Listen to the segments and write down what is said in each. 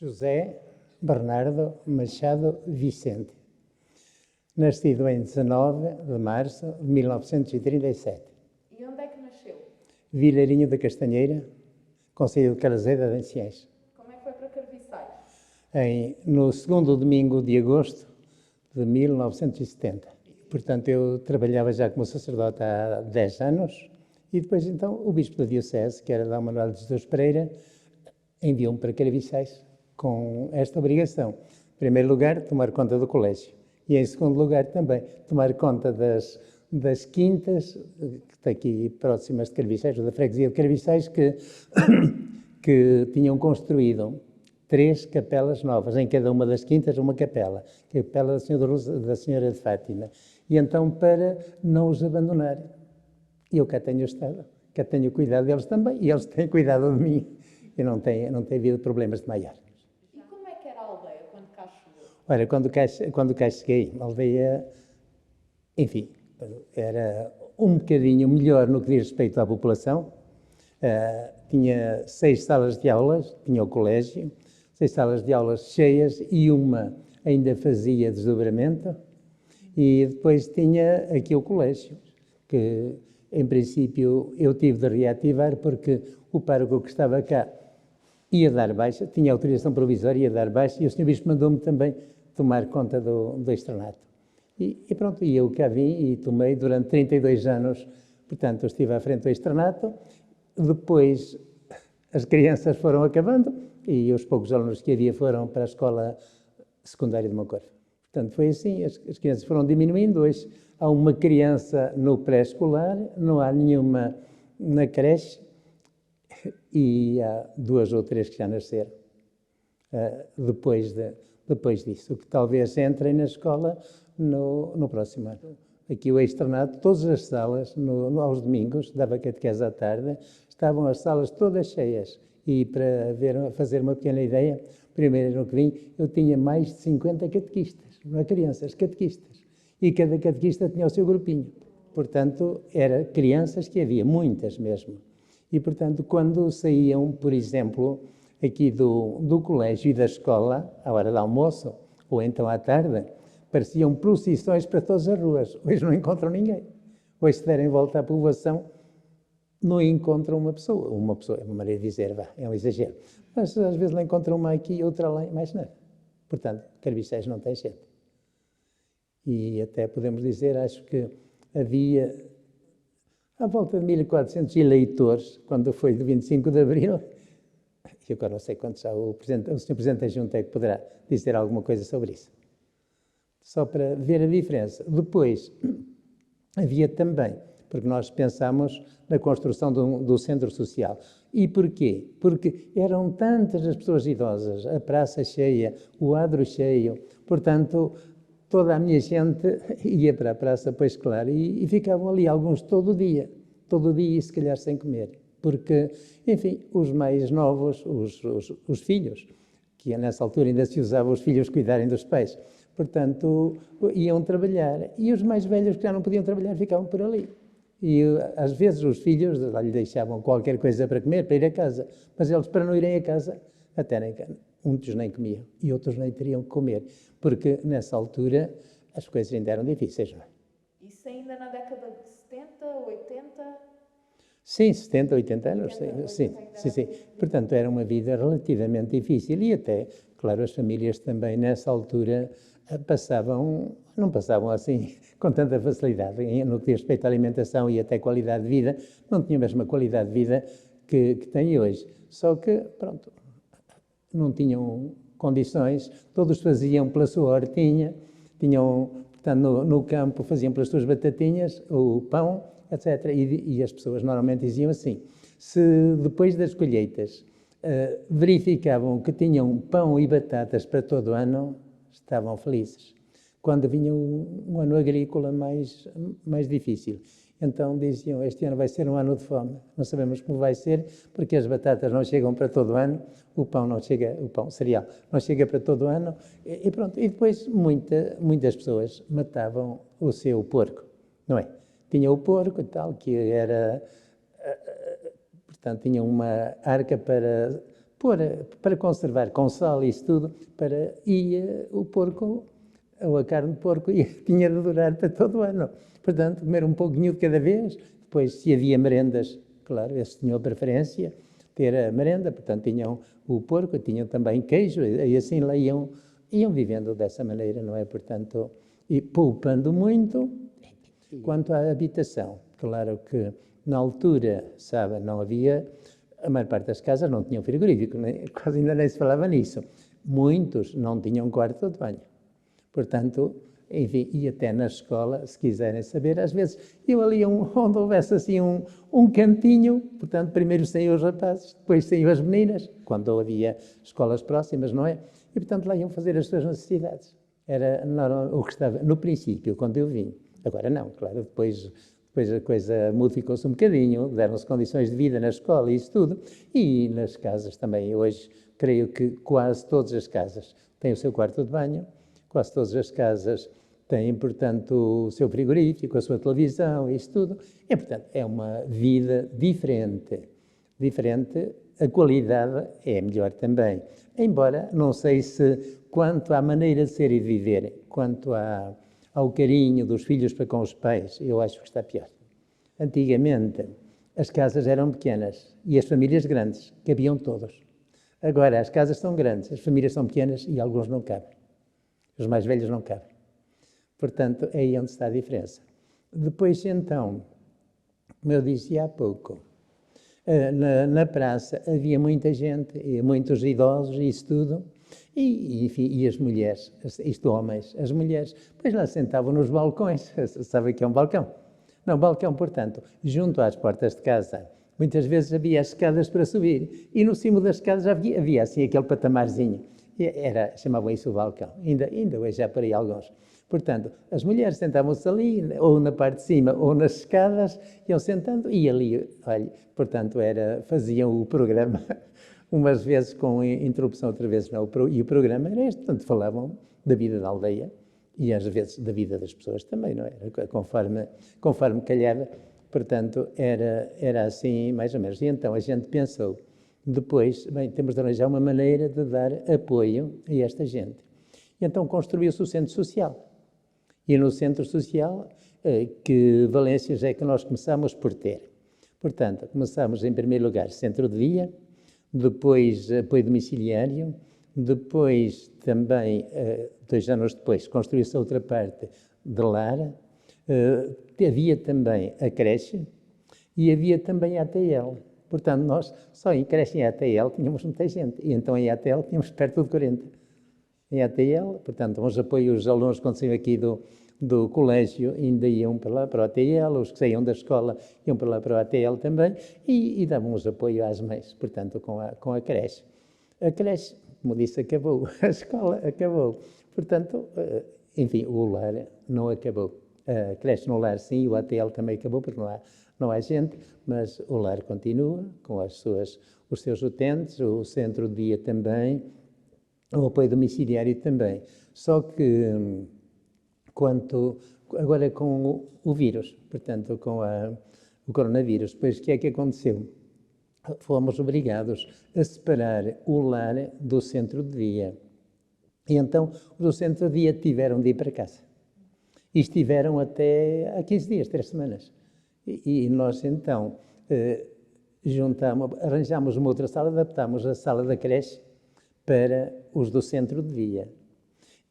José Bernardo Machado Vicente, nascido em 19 de março de 1937. E onde é que nasceu? Vilarinho da Castanheira, concelho de Carrazeda de Anciães. Como é que foi para Carviçais? No segundo domingo de agosto de 1970. Portanto, eu trabalhava já como sacerdote há 10 anos e depois, então, o bispo da Diocese, que era D. Manuel de Jesus Pereira, enviou-me para Carviçais com esta obrigação. Em primeiro lugar, tomar conta do colégio e, em segundo lugar, também tomar conta das quintas, que está aqui próximas de Carviçais, ou da freguesia de Carviçais, que tinham construído 3 capelas novas, em cada uma das quintas uma capela, que é a capela da Senhora de Fátima. E então, para não os abandonar, eu cá tenho estado, cá tenho cuidado deles também, e eles têm cuidado de mim, e não tem havido problemas de maior. E como é que era a aldeia quando cá chegou? Olha, quando cá cheguei, a aldeia, enfim, era um bocadinho melhor no que diz respeito à população. Tinha 6 salas de aulas, tinha o colégio, 6 salas de aulas cheias e uma ainda fazia desdobramento. E depois tinha aqui o colégio, que em princípio eu tive de reativar porque o pároco que estava cá ia dar baixa, tinha autorização provisória, ia dar baixa, e o Sr. Bispo mandou-me também tomar conta do externato. E pronto, e eu cá vim e tomei durante 32 anos, portanto, eu estive à frente do externato. Depois as crianças foram acabando e os poucos alunos que havia foram para a escola secundária de Moncorvo. Portanto, foi assim, as crianças foram diminuindo. Hoje há uma criança no pré-escolar, não há nenhuma na creche e há 2 ou 3 que já nasceram depois disso, que talvez entrem na escola no próximo ano. Aqui o externato, todas as salas, aos domingos, dava catequese à tarde, estavam as salas todas cheias. E para fazer uma pequena ideia, primeiro ano que vim, eu tinha mais de 50 catequistas, não é crianças, catequistas. E cada catequista tinha o seu grupinho. Portanto, eram crianças que havia, muitas mesmo. E, portanto, quando saíam, por exemplo, aqui do colégio e da escola, à hora do almoço, ou então à tarde, pareciam procissões para todas as ruas. Hoje não encontram ninguém. Hoje, se derem volta à povoação, não encontram uma pessoa, é uma maneira de dizer, é um exagero. Mas às vezes lá encontram uma aqui e outra lá, mais nada. Portanto, Carviçais não tem gente. E até podemos dizer, acho que havia à volta de 1.400 eleitores, quando foi de 25 de Abril, e agora não sei quantos há, o Sr. Presidente da Junta é que poderá dizer alguma coisa sobre isso. Só para ver a diferença. Depois, havia também, porque nós pensámos na construção do centro social. E porquê? Porque eram tantas as pessoas idosas, a praça cheia, o adro cheio, portanto, toda a minha gente ia para a praça, pois claro, e ficavam ali alguns todo dia e se calhar sem comer. Porque, enfim, os mais novos, os filhos, que nessa altura ainda se usava os filhos cuidarem dos pais, portanto, iam trabalhar. E os mais velhos que já não podiam trabalhar ficavam por ali. E às vezes os filhos lhe deixavam qualquer coisa para comer, para ir a casa. Mas eles, para não irem a casa, até muitos nem comiam e outros nem teriam que comer. Porque nessa altura as coisas ainda eram difíceis, não é? Isso ainda na década de 70, 80? Sim, 70, 80 anos. Sim. Portanto, era uma vida relativamente difícil e até, claro, as famílias também nessa altura não passavam assim com tanta facilidade no que diz respeito à alimentação e até qualidade de vida, não tinham a mesma qualidade de vida que têm hoje. Só que, pronto, não tinham condições, todos faziam pela sua hortinha, portanto, no campo faziam pelas suas batatinhas, o pão, etc. E as pessoas normalmente diziam assim, se depois das colheitas verificavam que tinham pão e batatas para todo o ano, estavam felizes. Quando vinha um ano agrícola mais difícil, então diziam, este ano vai ser um ano de fome, não sabemos como vai ser, porque as batatas não chegam para todo o ano, o pão cereal não chega para todo o ano, e pronto. E depois muitas pessoas matavam o seu porco, não é? Tinha o porco e tal, que era, portanto, tinha uma arca para conservar com sal e isso tudo, o porco, ou a carne de porco, tinha de durar para todo o ano. Portanto, comer um pouquinho de cada vez. Depois, se havia merendas, claro, esses tinham a preferência, ter a merenda, portanto, tinham o porco, tinham também queijo, e assim lá iam vivendo dessa maneira, não é? Portanto, e poupando muito. Quanto à habitação, claro que na altura, sabe, não havia, a maior parte das casas não tinham frigorífico, quase ainda nem se falava nisso. Muitos não tinham quarto de banho. Portanto, enfim, e até na escola, se quiserem saber, às vezes eu ali onde houvesse assim um cantinho, portanto, primeiro saíam os rapazes, depois saíam as meninas, quando havia escolas próximas, não é? E, portanto, lá iam fazer as suas necessidades. Era o que estava no princípio, quando eu vim. Agora não, claro, depois a coisa modificou-se um bocadinho, deram-se condições de vida na escola e isso tudo, e nas casas também. Hoje, creio que quase todas as casas têm o seu quarto de banho, quase todas as casas têm, portanto, o seu frigorífico, a sua televisão, isso tudo. E, portanto, é uma vida diferente. A qualidade é melhor também. Embora, não sei se, quanto à maneira de ser e de viver, quanto ao carinho dos filhos para com os pais, eu acho que está pior. Antigamente, as casas eram pequenas e as famílias grandes, cabiam todos. Agora, as casas são grandes, as famílias são pequenas e alguns não cabem. Os mais velhos não cabem. Portanto, é aí onde está a diferença. Depois, então, como eu disse há pouco, na praça havia muita gente, muitos idosos e isso tudo, e, enfim, e as mulheres, homens, as mulheres, pois lá sentavam nos balcões, sabe o que é um balcão? Não, balcão, portanto, junto às portas de casa, muitas vezes havia as escadas para subir, e no cimo das escadas havia assim aquele patamarzinho, chamavam isso o balcão, ainda hoje já para aí alguns. Portanto, as mulheres sentavam-se ali, ou na parte de cima, ou nas escadas, iam sentando, e ali, olha, portanto, faziam o programa, umas vezes com interrupção, outras vezes não, e o programa era este, portanto, falavam da vida da aldeia, e às vezes da vida das pessoas também, não era? Conforme calhava, portanto, era assim, mais ou menos. E então a gente pensou, depois, bem, temos de arranjar uma maneira de dar apoio a esta gente. E então construiu-se o centro social. E no centro social, que valências é que nós começamos por ter? Portanto, começamos em primeiro lugar centro de dia, depois apoio domiciliário, depois também, 2 anos depois, construiu-se a outra parte de lar, havia também a creche e havia também a ATL. Portanto, nós só em creche e ATL tínhamos muita gente, e então em ATL tínhamos perto de 40. Em ATL, portanto, uns apoios, os alunos quando saíam aqui do colégio ainda iam para lá, para o ATL, os que saíam da escola iam para lá, para o ATL também, e dávamos apoio às mães, portanto, com a creche. A creche, como disse, acabou, a escola acabou, portanto, enfim, o lar não acabou. A creche no lar sim, o ATL também acabou, porque não há gente, mas o lar continua, com os seus utentes, o centro de dia também, o apoio domiciliário também. Só que, agora com o vírus, portanto, com o coronavírus, depois o que é que aconteceu? Fomos obrigados a separar o lar do centro de dia. E então, os do centro de dia tiveram de ir para casa. E estiveram até há 15 dias, 3 semanas. E nós, então, arranjámos uma outra sala, adaptámos a sala da creche para os do centro de dia.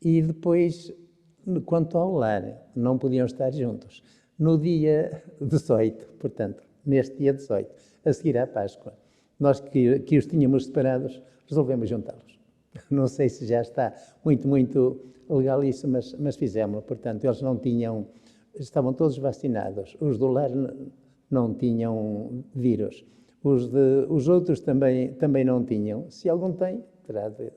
E depois, quanto ao lar, não podiam estar juntos. No dia 18, portanto, neste dia 18, a seguir à Páscoa, nós que os tínhamos separados, resolvemos juntá-los. Não sei se já está muito, muito legal isso, mas fizemos. Portanto, eles estavam todos vacinados. Os do lar não tinham vírus. Os outros também não tinham. Se algum tem, terá de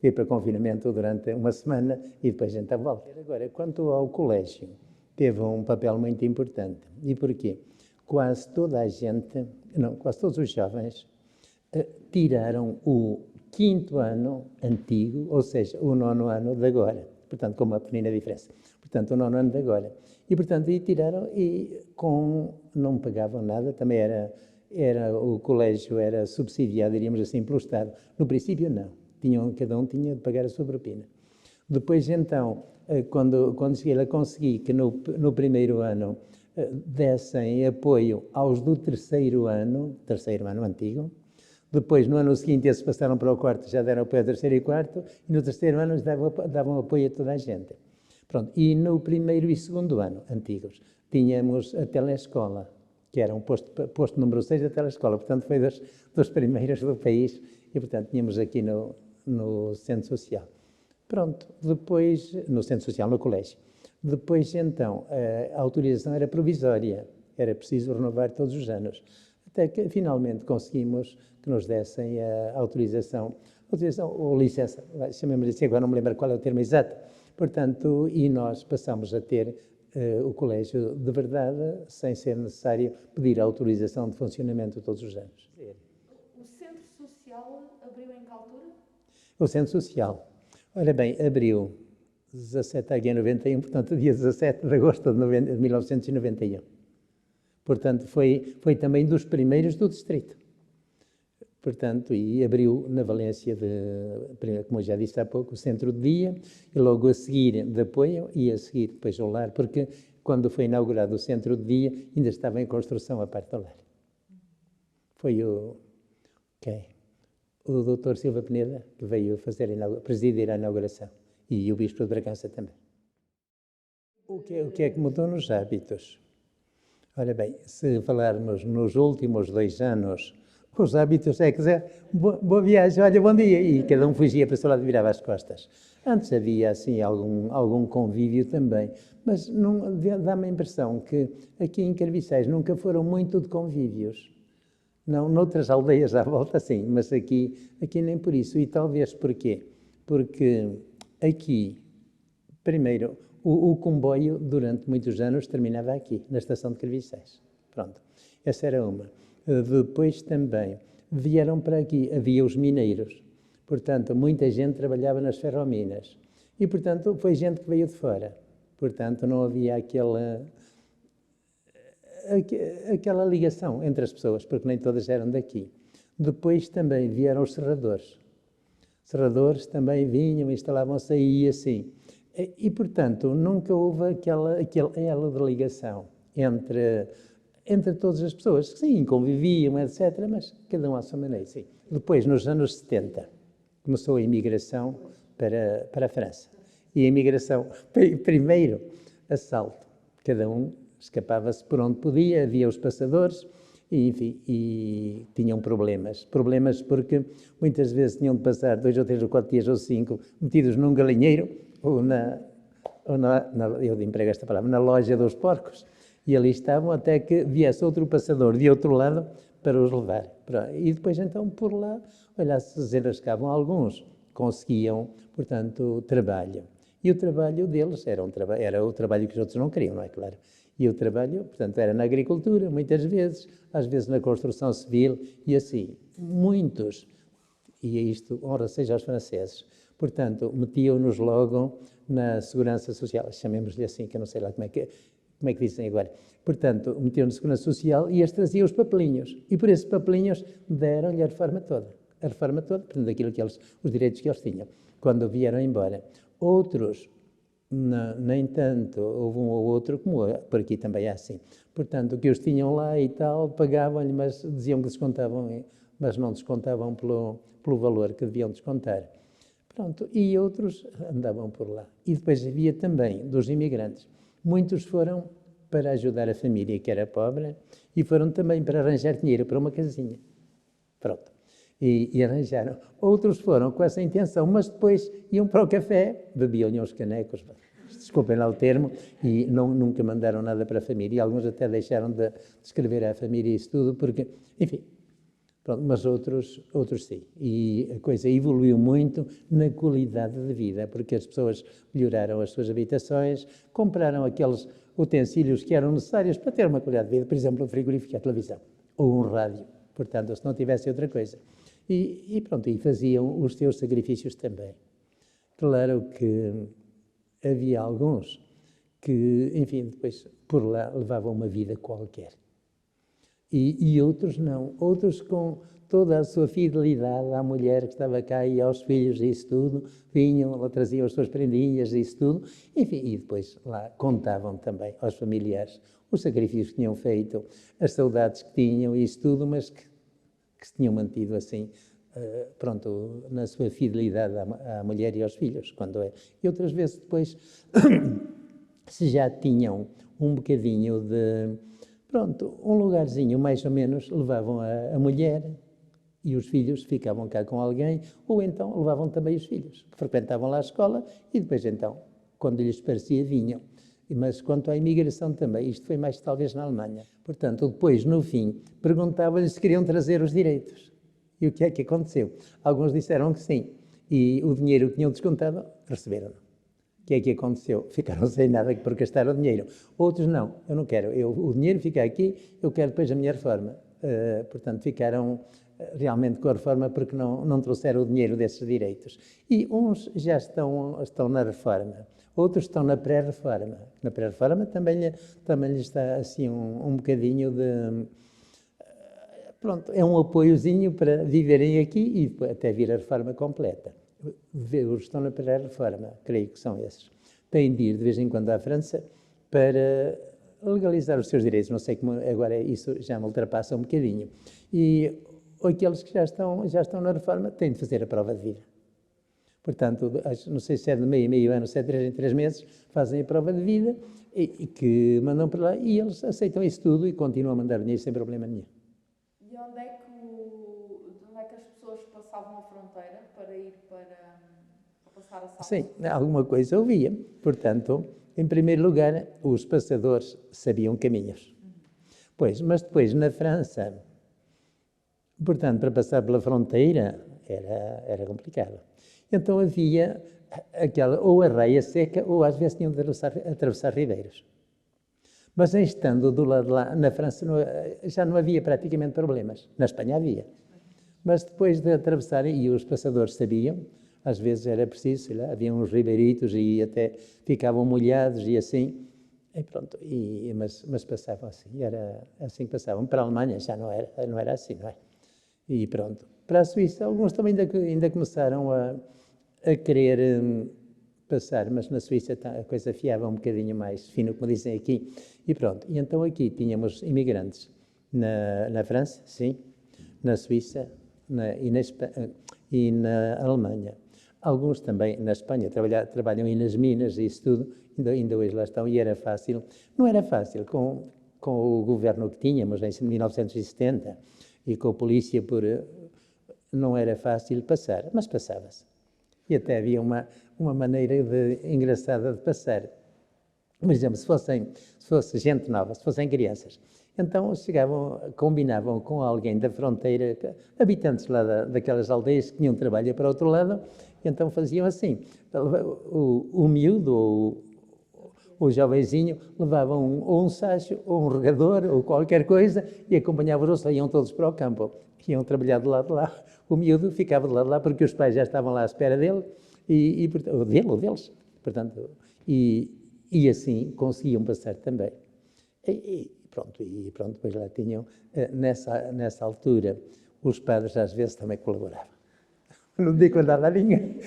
ir para confinamento durante uma semana e depois a gente volta. Agora, quanto ao colégio, teve um papel muito importante. E porquê? Quase todos os jovens tiraram o 5º ano antigo, ou seja, o 9º ano de agora. Portanto, com uma pequena diferença. Portanto, o 9º ano de agora. E, portanto, tiraram e não pagavam nada, também o colégio era subsidiado, diríamos assim, pelo Estado. No princípio, não. Cada um tinha de pagar a sua propina. Depois, então, quando cheguei lá, consegui que no primeiro ano dessem apoio aos do terceiro ano antigo. Depois, no ano seguinte, esses passaram para o quarto, já deram apoio ao terceiro e quarto, e no terceiro ano davam apoio a toda a gente. Pronto. E no primeiro e segundo ano, antigos, tínhamos a telescola, que era um posto número 6 da telescola, portanto foi dos primeiros do país, e portanto tínhamos aqui no Centro Social. Pronto, depois, no Centro Social, no colégio. Depois, então, a autorização era provisória, era preciso renovar todos os anos, até que finalmente conseguimos que nos dessem a autorização ou licença, chamemos assim, agora não me lembro qual é o termo exato, portanto, e nós passamos a ter o colégio de verdade, sem ser necessário pedir a autorização de funcionamento todos os anos. O Centro Social abriu em que altura? O Centro Social, ora bem, abriu 17 de 91, portanto, dia 17 de agosto de 1991. Portanto, foi também dos primeiros do distrito. Portanto, e abriu na Valência, como eu já disse há pouco, o centro de dia, e logo a seguir de apoio, e a seguir depois ao lar, porque quando foi inaugurado o centro de dia, ainda estava em construção a parte do lar. Foi o Dr. Silva Peneda, que veio presidir a inauguração, e o Bispo de Bragança também. O que é que mudou nos hábitos? Ora bem, se falarmos nos últimos 2 anos, os hábitos é que dizer, boa viagem, olha, bom dia, e cada um fugia para o seu lado e virava as costas. Antes havia, assim, algum convívio também, mas dá-me a impressão que aqui em Carviçais nunca foram muito de convívios. Não, noutras aldeias à volta, sim, mas aqui nem por isso. E talvez porquê? Porque aqui, primeiro, o comboio, durante muitos anos, terminava aqui, na estação de Carviçais. Pronto, essa era uma. Depois também vieram para aqui, havia os mineiros. Portanto, muita gente trabalhava nas ferrominas. E, portanto, foi gente que veio de fora. Portanto, não havia aquela ligação entre as pessoas, porque nem todas eram daqui. Depois também vieram os serradores. Serradores também vinham, instalavam-se aí assim. E, portanto, nunca houve aquele elo de ligação entre todas as pessoas, que sim, conviviam, etc., mas cada um à sua maneira, sim. Depois, nos anos 70, começou a imigração para a França. E a imigração, primeiro, assalto. Cada um escapava-se por onde podia, havia os passadores, e, enfim, e tinham problemas. Problemas porque muitas vezes tinham de passar 2 ou 3 ou 4 dias ou 5 metidos num galinheiro ou eu emprego esta palavra, na loja dos porcos. E ali estavam até que viesse outro passador de outro lado para os levar. E depois, então, por lá, olha, se desenrascavam alguns, conseguiam, portanto, trabalho. E o trabalho deles era o trabalho que os outros não queriam, não é claro? E o trabalho, portanto, era na agricultura, muitas vezes, às vezes na construção civil, e assim, muitos, e isto honra seja aos franceses, portanto, metiam-nos logo na segurança social, chamemos-lhe assim, que eu não sei lá como é que dizem agora. Portanto, metiam-nos na segurança social e eles traziam os papelinhos. E por esses papelinhos deram-lhe a reforma toda. A reforma toda, portanto, daquilo que os direitos que eles tinham, quando vieram embora. Outros, nem tanto, houve um ou outro, como por aqui também é assim. Portanto, o que os tinham lá e tal, pagavam-lhe, mas diziam que descontavam, mas não descontavam pelo valor que deviam descontar. Pronto, e outros andavam por lá. E depois havia também dos imigrantes. Muitos foram para ajudar a família que era pobre e foram também para arranjar dinheiro para uma casinha. Pronto. E arranjaram. Outros foram com essa intenção, mas depois iam para o café, bebiam-lhe uns canecos, desculpem lá o termo, e nunca mandaram nada para a família. E alguns até deixaram de escrever à família isso tudo, porque, enfim, pronto, mas outros sim. E a coisa evoluiu muito na qualidade de vida, porque as pessoas melhoraram as suas habitações, compraram aqueles utensílios que eram necessários para ter uma qualidade de vida, por exemplo, um frigorífico e a televisão, ou um rádio, portanto, se não tivesse outra coisa. E pronto, e faziam os seus sacrifícios também. Claro que havia alguns que, enfim, depois por lá levavam uma vida qualquer. E outros não. Outros com toda a sua fidelidade à mulher que estava cá e aos filhos e isso tudo, vinham, ela trazia as suas prendinhas e isso tudo, enfim, e depois lá contavam também aos familiares os sacrifícios que tinham feito, as saudades que tinham e isso tudo, mas que se tinham mantido assim, pronto, na sua fidelidade à mulher e aos filhos, quando é. E outras vezes depois, se já tinham um bocadinho de, pronto, um lugarzinho mais ou menos, levavam a mulher e os filhos ficavam cá com alguém, ou então levavam também os filhos, frequentavam lá a escola e depois então, quando lhes parecia, vinham. Mas quanto à imigração também, isto foi mais talvez na Alemanha. Portanto, depois, no fim, perguntavam-lhes se queriam trazer os direitos. E o que é que aconteceu? Alguns disseram que sim. E o dinheiro que tinham descontado, receberam. O que é que aconteceu? Ficaram sem nada por gastar o dinheiro. Outros não, eu não quero. O dinheiro fica aqui, eu quero depois a minha reforma. Portanto, ficaram realmente com a reforma porque não trouxeram o dinheiro desses direitos. E uns já estão na reforma. Outros estão na pré-reforma. Na pré-reforma também lhe está assim um bocadinho de... Pronto, é um apoiozinho para viverem aqui e até vir a reforma completa. Os que estão na pré-reforma, creio que são esses. Têm de ir de vez em quando à França para legalizar os seus direitos. Não sei como agora isso já me ultrapassa um bocadinho. E aqueles que já estão na reforma têm de fazer a prova de vida. Portanto, não sei se é de meio ano, se é de 3 em 3 meses, fazem a prova de vida e que mandam para lá e eles aceitam isso tudo e continuam a mandar dinheiro sem problema nenhum. E onde é que as pessoas passavam a fronteira para ir para passar a Salto? Sim, alguma coisa ouvia. Portanto, em primeiro lugar, os passadores sabiam caminhos. Pois, mas depois na França, portanto, para passar pela fronteira era complicado. Então havia aquela, ou a raia seca, ou às vezes tinham de atravessar ribeiros. Mas em estando do lado de lá, na França, já não havia praticamente problemas. Na Espanha havia. Mas depois de atravessarem, e os passadores sabiam, às vezes era preciso, sei lá, havia uns ribeiritos e até ficavam molhados e assim. E pronto, mas passavam assim, era assim que passavam. Para a Alemanha já não era assim, não é? E pronto. Para a Suíça, alguns também ainda começaram a querer passar, mas na Suíça a coisa fiava um bocadinho mais fino, como dizem aqui. E pronto, e então aqui tínhamos imigrantes na França, sim, na Suíça e na Alemanha. Alguns também na Espanha, trabalham aí nas minas e isso tudo, ainda hoje lá estão, e era fácil. Não era fácil com o governo que tínhamos em 1970 e com a polícia não era fácil passar, mas passava-se. E até havia uma maneira engraçada de passar. Por exemplo, se fosse gente nova, se fossem crianças, então combinavam com alguém da fronteira, habitantes lá daquelas aldeias que tinham trabalho para o outro lado, e então faziam assim. O miúdo ou o jovenzinho levavam ou um sacho, ou um regador, ou qualquer coisa, e acompanhavam-os, iam todos para o campo. Iam trabalhar do lado de lá. O miúdo ficava do lado de lá, porque os pais já estavam lá à espera dele, ou deles. Portanto, e assim conseguiam passar também. E pronto, depois lá tinham, nessa altura, os padres às vezes também colaboravam. Não digo nada a ninguém,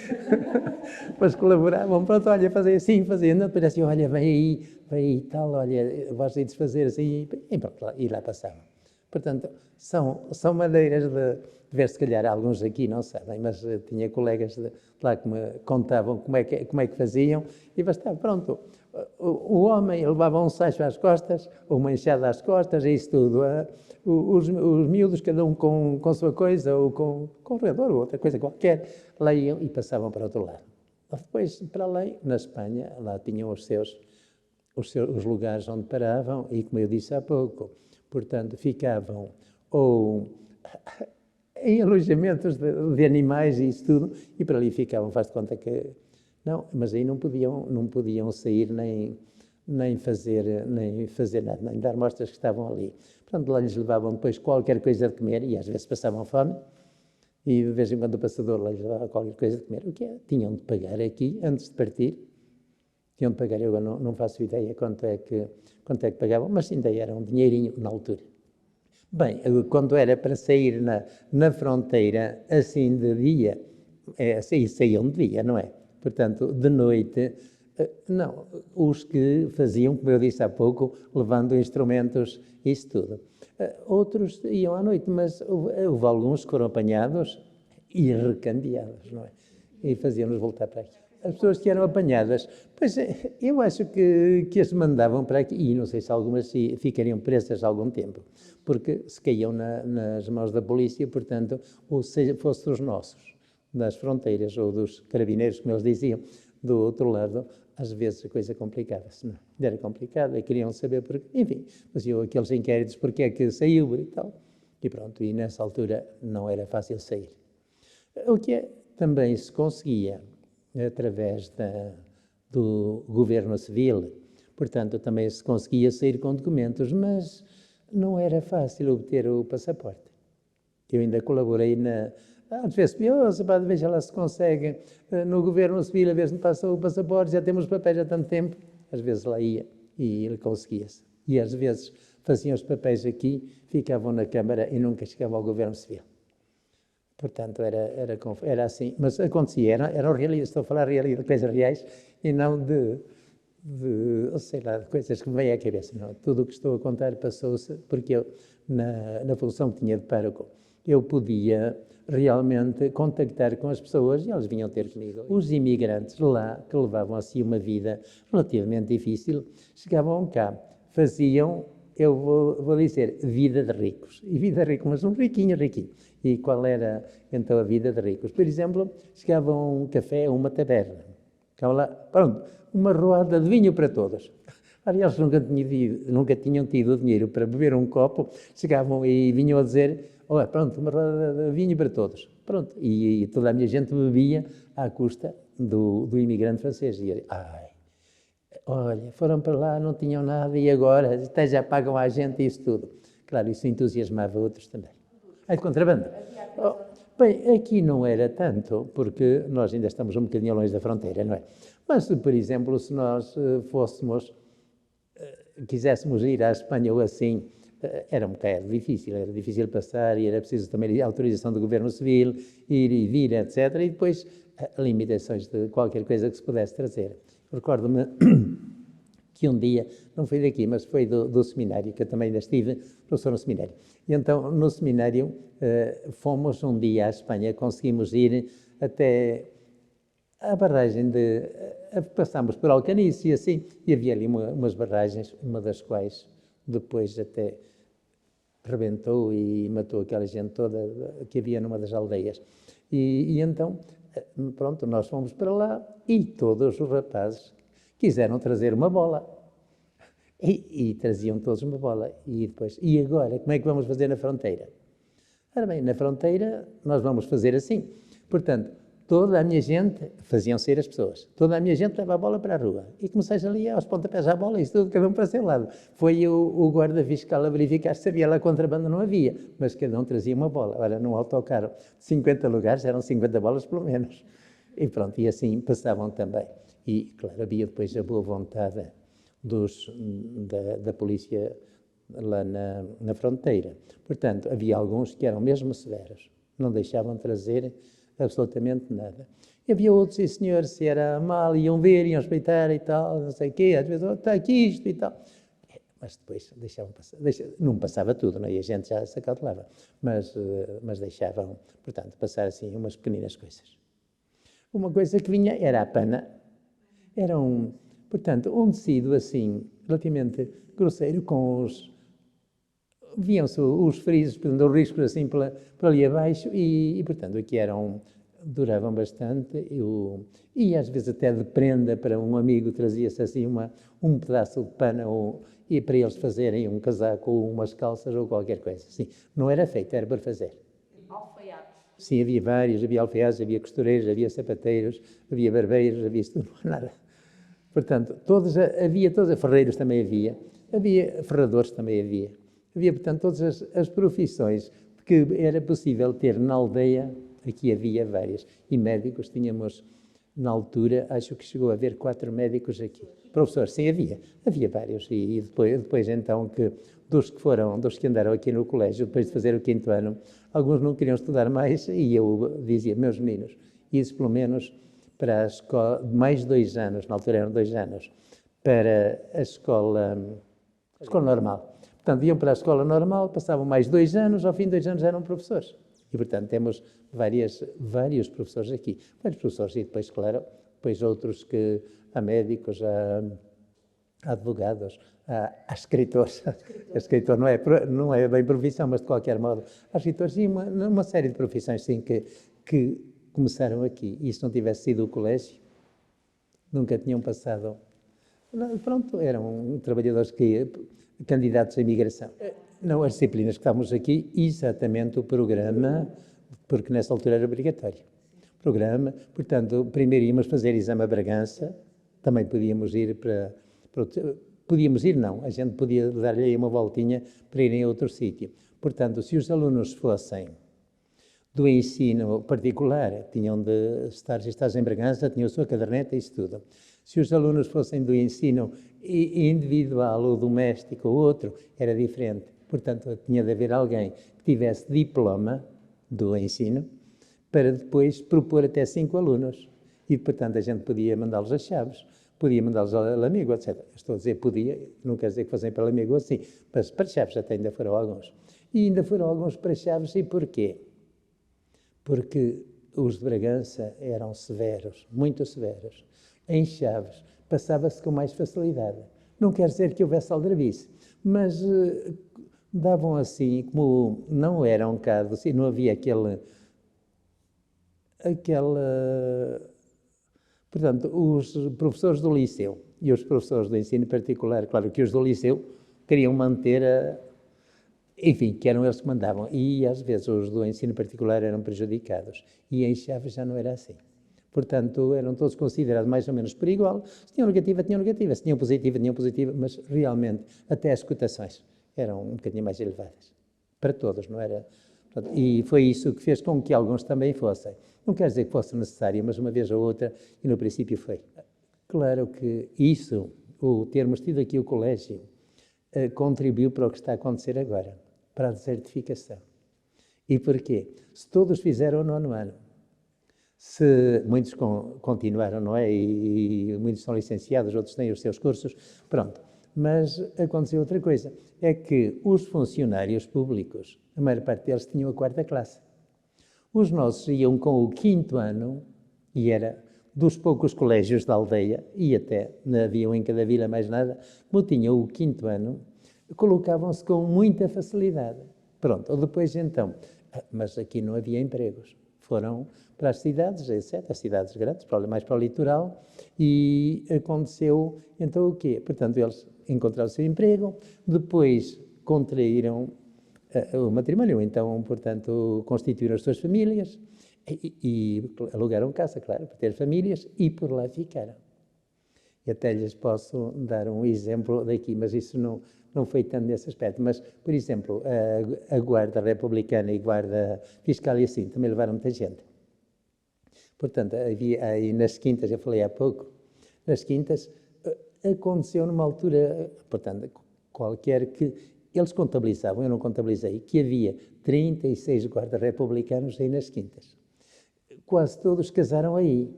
mas colaboravam, pronto, olha, fazia assim, não, depois assim, olha, vem aí e tal, olha, vais aí desfazer assim, e pronto, e lá passavam. Portanto, são maneiras de ver, se calhar alguns aqui não sabem, mas tinha colegas de lá que me contavam como é que faziam, e bastava, pronto, o homem levava um sacho às costas, ou uma enxada às costas, e isso tudo. Os miúdos, cada um com a sua coisa, ou com um regador, ou outra coisa qualquer, lá iam e passavam para o outro lado. Depois, para além, na Espanha, lá tinham os lugares onde paravam, e como eu disse há pouco, portanto, ficavam ou em alojamentos de animais e isso tudo, e para ali ficavam, faz de conta que... Não, mas aí não podiam sair nem fazer nada, nem dar mostras que estavam ali. Portanto, lá lhes levavam depois qualquer coisa de comer, e às vezes passavam fome, e de vez em quando o passador lá lhes levava qualquer coisa de comer. O que é? Tinham de pagar aqui, antes de partir, tinham de pagar, eu não faço ideia quanto é que pagavam, mas ainda era um dinheirinho na altura. Bem, quando era para sair na fronteira, assim de dia, saíam de dia, não é? Portanto, de noite, não. Os que faziam, como eu disse há pouco, levando instrumentos, isso tudo. Outros iam à noite, mas houve alguns que foram apanhados e recandeados, não é? E faziam-nos voltar para aqui. As pessoas que eram apanhadas, pois eu acho que as mandavam para aqui, e não sei se algumas ficariam presas algum tempo, porque se caíam nas mãos da polícia, portanto, ou seja, fosse dos nossos, das fronteiras, ou dos carabineiros, como eles diziam, do outro lado, às vezes a coisa complicava-se, não é? Era complicado, e queriam saber, porque, enfim, faziam aqueles inquéritos, porque é que saiu e tal, e pronto, e nessa altura não era fácil sair. O que também se conseguia através do governo civil, portanto, também se conseguia sair com documentos, mas não era fácil obter o passaporte. Eu ainda colaborei às vezes, veja lá se consegue, no governo civil, a ver se me passa o passaporte, já temos papéis há tanto tempo. Às vezes lá ia e ele conseguia-se. E às vezes faziam os papéis aqui, ficavam na Câmara e nunca chegavam ao governo civil. Portanto, era assim. Mas acontecia, eram realistas, estou a falar de coisas reais e não sei lá, de coisas que me vêm à cabeça. Não. Tudo o que estou a contar passou-se porque eu, na função que tinha de pároco, eu podia realmente contactar com as pessoas e elas vinham ter comigo. Os imigrantes lá, que levavam assim uma vida relativamente difícil, chegavam cá, faziam, eu vou dizer, vida de ricos. E vida de ricos, mas um riquinho. E qual era, então, a vida de ricos? Por exemplo, chegavam a um café, a uma taberna. Ficavam lá, pronto, uma roda de vinho para todos. Eles nunca tinham tido dinheiro para beber um copo, chegavam e vinham a dizer, olha, pronto, uma roda de vinho para todos. Pronto, e toda a minha gente bebia à custa do imigrante francês. E olha, foram para lá, não tinham nada e agora até já pagam à gente isso tudo. Claro, isso entusiasmava outros também. É de contrabando. Bem, aqui não era tanto, porque nós ainda estamos um bocadinho longe da fronteira, não é? Mas, por exemplo, se nós quiséssemos ir à Espanha ou assim, era um bocado difícil, era difícil passar e era preciso também a autorização do governo civil, ir e vir, etc. E depois limitações de qualquer coisa que se pudesse trazer. Recordo-me que um dia, não foi daqui, mas foi do seminário, que eu também ainda estive, professor no seminário. E então, no seminário, fomos um dia à Espanha, conseguimos ir até a barragem passámos por Alcanice e assim, e havia ali umas barragens, uma das quais depois até rebentou e matou aquela gente toda que havia numa das aldeias. E então, pronto, nós fomos para lá e todos os rapazes quiseram trazer uma bola. E traziam todos uma bola. E depois, e agora, como é que vamos fazer na fronteira? Ora bem, na fronteira nós vamos fazer assim. Portanto, toda a minha gente, faziam sair as pessoas, toda a minha gente leva a bola para a rua. E começaste ali aos pontapés à bola, isso tudo, cada um para o seu lado. Foi o guarda fiscal a verificar se havia lá contrabando, não havia, mas cada um trazia uma bola. Ora, num autocarro de 50 lugares, eram 50 bolas pelo menos. E pronto, e assim passavam também. E, claro, havia depois a boa vontade da polícia lá na fronteira. Portanto, havia alguns que eram mesmo severos, não deixavam trazer absolutamente nada. E havia outros, sim senhor, se era mal, iam ver, iam respeitar e tal, não sei o quê, às vezes, está aqui isto e tal. Mas depois deixavam passar, não passava tudo, não é? E a gente já se acautelava, mas deixavam, portanto, passar assim umas pequeninas coisas. Uma coisa que vinha era a pana, era portanto, um tecido assim, relativamente grosseiro, com viam-se os frisos, portanto, os riscos assim por ali abaixo e portanto, aqui duravam bastante e às vezes até de prenda para um amigo trazia-se assim um pedaço de pano e para eles fazerem um casaco ou umas calças ou qualquer coisa. Assim, não era feito, era para fazer. Alfaiates. Sim, havia vários, havia alfaiates, havia costureiros, havia sapateiros, havia barbeiros, havia isso tudo, nada. Portanto, havia todos, ferreiros também havia ferradores também havia, portanto, todas as profissões que era possível ter na aldeia, aqui havia várias, e médicos, tínhamos Na altura, acho que chegou a haver 4 médicos aqui. Professores, sim, havia vários. E depois então, dos que andaram aqui no colégio, depois de fazer o 5º ano, alguns não queriam estudar mais e eu dizia, meus meninos, isso pelo menos para a escola, mais 2 anos, na altura eram 2 anos, para a escola normal. Portanto, iam para a escola normal, passavam mais 2 anos, ao fim de 2 anos eram professores. E, portanto, temos vários professores aqui. Vários professores e depois, claro, depois outros que há médicos, há advogados, há escritores. Escritor não é bem profissão, mas de qualquer modo, há escritores e uma série de profissões, sim, que começaram aqui. E se não tivesse sido o colégio, nunca tinham passado. Pronto, eram trabalhadores candidatos à imigração. Não, as disciplinas que estávamos aqui, exatamente o programa, porque nessa altura era obrigatório. Programa, portanto, primeiro íamos fazer exame a Bragança, também podíamos ir podíamos ir não, a gente podia dar-lhe aí uma voltinha para irem a outro sítio. Portanto, se os alunos fossem do ensino particular, tinham de estar registrados em Bragança, tinham a sua caderneta e isso tudo. Se os alunos fossem do ensino individual ou doméstico ou outro, era diferente. Portanto, tinha de haver alguém que tivesse diploma do ensino para depois propor até 5 alunos. E, portanto, a gente podia mandá-los as chaves, podia mandá-los ao amigo, etc. Estou a dizer podia, não quer dizer que fossem para o amigo assim, mas para chaves até ainda foram alguns. E ainda foram alguns para chaves, e porquê? Porque os de Bragança eram severos, muito severos. Em Chaves passava-se com mais facilidade. Não quer dizer que houvesse aldrabice, mas davam assim, como não era um caso, assim, não havia aquele... Portanto, os professores do liceu e os professores do ensino particular, claro que os do liceu queriam manter enfim, que eram eles que mandavam. E às vezes os do ensino particular eram prejudicados. E em Chaves já não era assim. Portanto, eram todos considerados mais ou menos por igual. Se tinham negativa, tinham negativa. Se tinham positiva, mas realmente até as cotações eram um bocadinho mais elevadas. Para todos, não era? E foi isso que fez com que alguns também fossem. Não quer dizer que fosse necessário, mas uma vez ou outra, e no princípio foi. Claro que isso, o termos tido aqui o colégio, contribuiu para o que está a acontecer agora, para a desertificação. E porquê? Se todos fizeram o 9º ano, se muitos continuaram, não é? E muitos são licenciados, outros têm os seus cursos, pronto. Mas aconteceu outra coisa, é que os funcionários públicos, a maior parte deles tinham a 4ª classe. Os nossos iam com o 5º ano, e era dos poucos colégios da aldeia, e até não haviam em cada vila mais nada, como tinham o 5º ano, colocavam-se com muita facilidade. Pronto, depois então, mas aqui não havia empregos. Foram para as cidades, etc., as cidades grandes, mais para o litoral, e aconteceu então o quê? Portanto, eles encontraram o seu emprego, depois contraíram o matrimónio, então, portanto, constituíram as suas famílias e alugaram casa, claro, para ter famílias, e por lá ficaram. E até lhes posso dar um exemplo daqui, mas isso não foi tanto nesse aspecto. Mas, por exemplo, a Guarda Republicana e Guarda Fiscal e assim, também levaram muita gente. Portanto, havia aí nas quintas, eu falei há pouco, nas quintas, aconteceu numa altura, portanto, qualquer que eles contabilizavam, eu não contabilizei, que havia 36 guardas republicanos aí nas quintas. Quase todos casaram aí.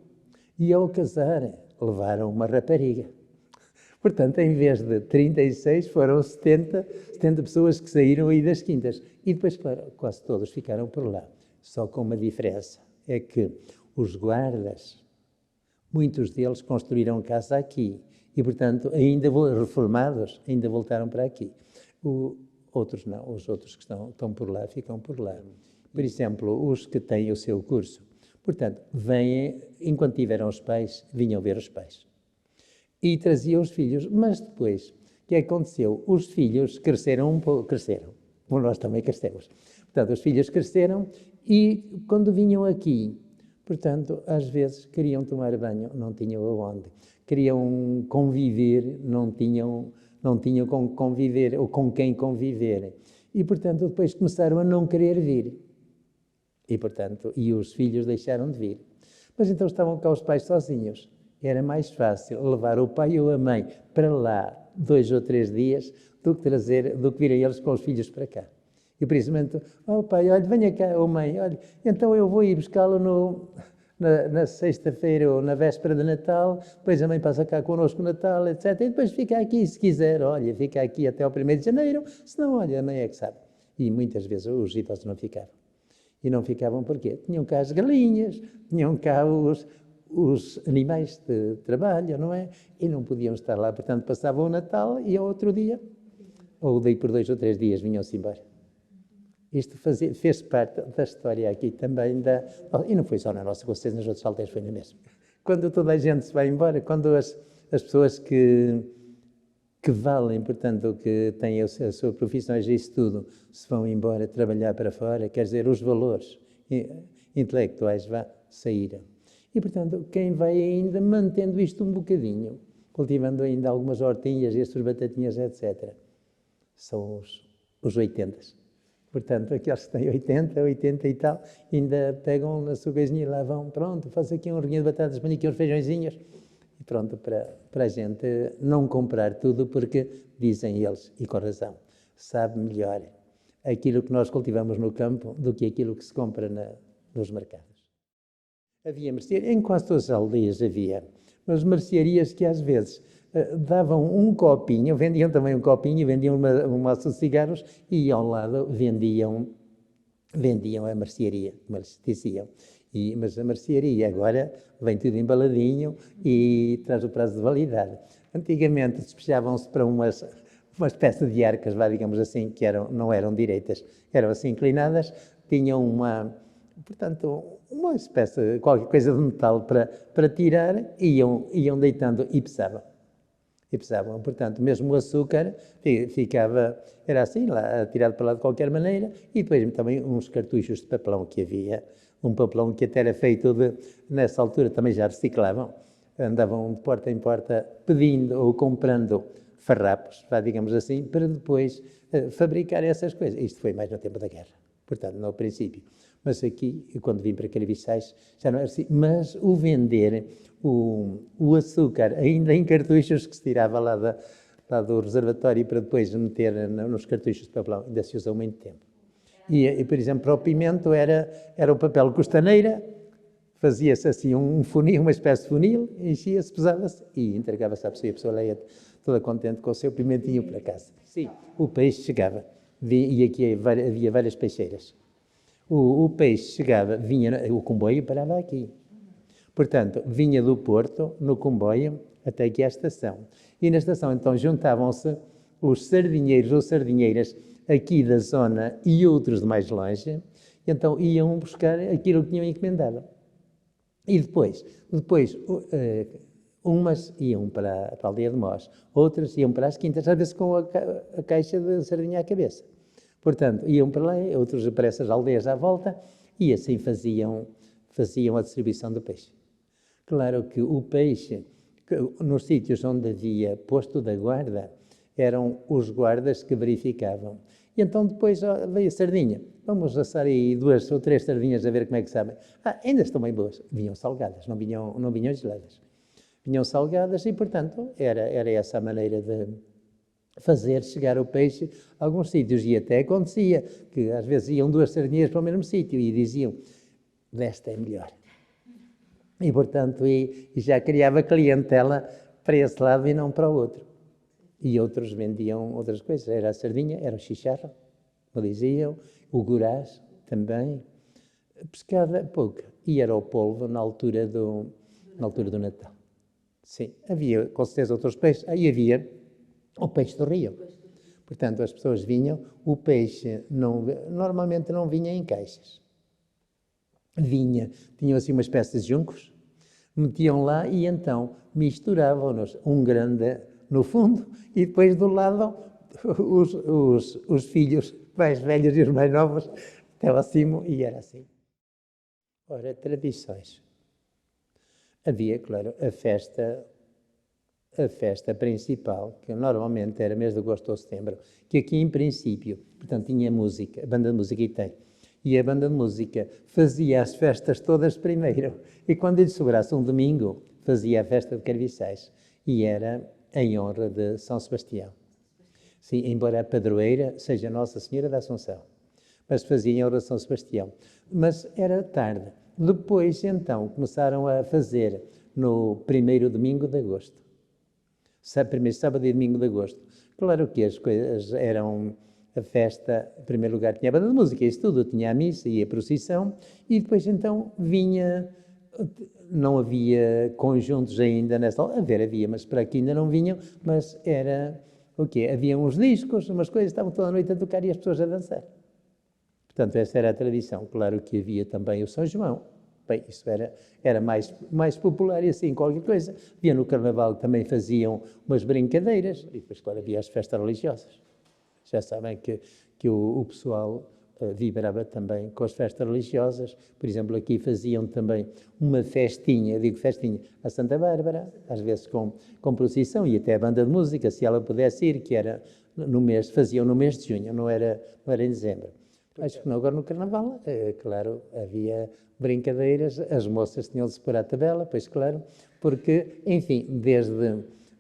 E ao casar, levaram uma rapariga. Portanto, em vez de 36, foram 70 pessoas que saíram aí das quintas. E depois, claro, quase todos ficaram por lá. Só com uma diferença, é que os guardas, muitos deles construíram casa aqui. E, portanto, ainda reformados, ainda voltaram para aqui. Outros não, os outros que estão por lá, ficam por lá. Por exemplo, os que têm o seu curso. Portanto, vêm, enquanto tiveram os pais, vinham ver os pais. E traziam os filhos, mas depois, o que aconteceu? Os filhos cresceram um pouco, como nós também crescemos. Portanto, os filhos cresceram e quando vinham aqui, portanto, às vezes queriam tomar banho, não tinham aonde. Queriam conviver, não tinham com conviver ou com quem conviver. E, portanto, depois começaram a não querer vir. E, portanto, os filhos deixaram de vir. Mas então estavam cá os pais sozinhos. Era mais fácil levar o pai ou a mãe para lá 2 ou 3 dias do que virem eles com os filhos para cá. E precisamente, pai, olha, venha cá, mãe, olha, então eu vou ir buscá-lo na sexta-feira ou na véspera de Natal, depois a mãe passa cá connosco no Natal, etc. E depois fica aqui, se quiser, olha, fica aqui até ao 1º de janeiro, senão, olha, a mãe é que sabe. E muitas vezes os idosos não ficavam. E não ficavam porquê? Tinham cá as galinhas, tinham cá os animais de trabalho, não é? E não podiam estar lá, portanto passavam o Natal e ao outro dia, ou daí por 2 ou 3 dias, vinham-se embora. Isto fez parte da história aqui também, e não foi só na nossa, com vocês nas outras aldeias foi na mesma. Quando toda a gente se vai embora, quando as pessoas que valem, portanto, que têm a sua profissão e isso tudo, se vão embora trabalhar para fora, quer dizer, os valores intelectuais saíram. E, portanto, quem vai ainda mantendo isto um bocadinho, cultivando ainda algumas hortinhas, estas batatinhas, etc., são os 80. Portanto, aqueles que têm 80 e tal, ainda pegam na sua coisinha e lá vão, pronto, faz aqui um reguinho de batatas, põe aqui uns feijõezinhos, e pronto, para a gente não comprar tudo, porque, dizem eles, e com razão, sabe melhor aquilo que nós cultivamos no campo do que aquilo que se compra nos mercados. Havia mercearias, em quase todas as aldeias havia, mas mercearias que às vezes davam um copinho, vendiam também um copinho, vendiam um maço de cigarros e ao lado vendiam a mercearia, como eles diziam. Mas a mercearia agora vem tudo embaladinho e traz o prazo de validade. Antigamente despejavam-se para uma espécie de arcas, digamos assim, que não eram direitas, eram assim inclinadas, tinham uma espécie, qualquer coisa de metal para tirar, iam deitando e pesavam. Portanto, mesmo o açúcar ficava, era assim, lá, tirado para lá de qualquer maneira, e depois também uns cartuchos de papelão que havia, um papelão que até era feito nessa altura, também já reciclavam, andavam de porta em porta pedindo ou comprando farrapos, digamos assim, para depois fabricar essas coisas. Isto foi mais no tempo da guerra, portanto, no princípio. Mas aqui, quando vim para Carviçais, já não era assim. Mas o vender o açúcar, ainda em cartuchos que se tirava lá do reservatório para depois meter nos cartuchos de papelão, ainda se usou muito tempo. E, por exemplo, para o pimento era o papel costaneira, fazia-se assim um funil, uma espécie de funil, enchia-se, pesava-se e entregava-se à pessoa, e a pessoa ia toda contente com o seu pimentinho para casa. Sim, o peixe chegava, e aqui havia várias peixeiras. O peixe chegava, o comboio parava aqui. Portanto, vinha do Porto, no comboio, até aqui à estação. E na estação, então, juntavam-se os sardinheiros ou sardinheiras aqui da zona e outros de mais longe, e então iam buscar aquilo que tinham encomendado. E depois umas iam para a aldeia de Mós, outras iam para as quintas, às vezes com a caixa de sardinha à cabeça. Portanto, iam para lá, outros para essas aldeias à volta, e assim faziam a distribuição do peixe. Claro que o peixe, nos sítios onde havia posto da guarda, eram os guardas que verificavam. E então depois veio a sardinha. Vamos assar aí 2 ou 3 sardinhas a ver como é que sabem. Ainda estão bem boas. Vinham salgadas, não vinham geladas. Vinham salgadas e, portanto, era essa a maneira de fazer chegar o peixe a alguns sítios. E até acontecia que às vezes iam 2 sardinhas para o mesmo sítio e diziam, desta é melhor. E, portanto, e já criava clientela para esse lado e não para o outro. E outros vendiam outras coisas. Era a sardinha, era o chicharro, como diziam, o gurás também. Pescada pouca. E era o polvo na altura do Natal. Sim, havia com certeza outros peixes. Aí havia o peixe do rio. Portanto, as pessoas vinham, o peixe normalmente não vinha em caixas. Tinham assim uma espécie de juncos, metiam lá e então misturavam-nos um grande no fundo e depois do lado os filhos mais velhos e os mais novos até ao cimo e era assim. Ora, tradições. Havia, claro, a festa principal, que normalmente era mês de agosto ou setembro, que aqui em princípio, portanto, tinha música, a banda de música e tem. E a banda de música fazia as festas todas primeiro. E quando lhe sobrasse um domingo, fazia a festa de Carviçais. E era em honra de São Sebastião. Sim, embora a padroeira seja Nossa Senhora da Assunção. Mas fazia em honra de São Sebastião. Mas era tarde. Depois, então, começaram a fazer no primeiro domingo de agosto. Primeiro sábado e domingo de agosto. Claro que as coisas eram a festa, em primeiro lugar tinha a banda de música, isso tudo, tinha a missa e a procissão, e depois então vinha, não havia conjuntos ainda nessa hora, havia, mas para aqui ainda não vinham, mas era o quê? Havia uns discos, umas coisas, estavam toda a noite a tocar e as pessoas a dançar. Portanto, essa era a tradição. Claro que havia também o São João. Bem, isso era mais popular e assim, qualquer coisa. Havia no Carnaval que também faziam umas brincadeiras e depois, claro, havia as festas religiosas. Já sabem que o pessoal vibrava também com as festas religiosas. Por exemplo, aqui faziam também uma festinha, digo festinha, a Santa Bárbara, às vezes com procissão e até a banda de música, se ela pudesse ir, que era faziam no mês de junho, não era em dezembro. Acho que não, agora no Carnaval, claro, havia brincadeiras, as moças tinham de se pôr à tabela, pois claro, porque, enfim,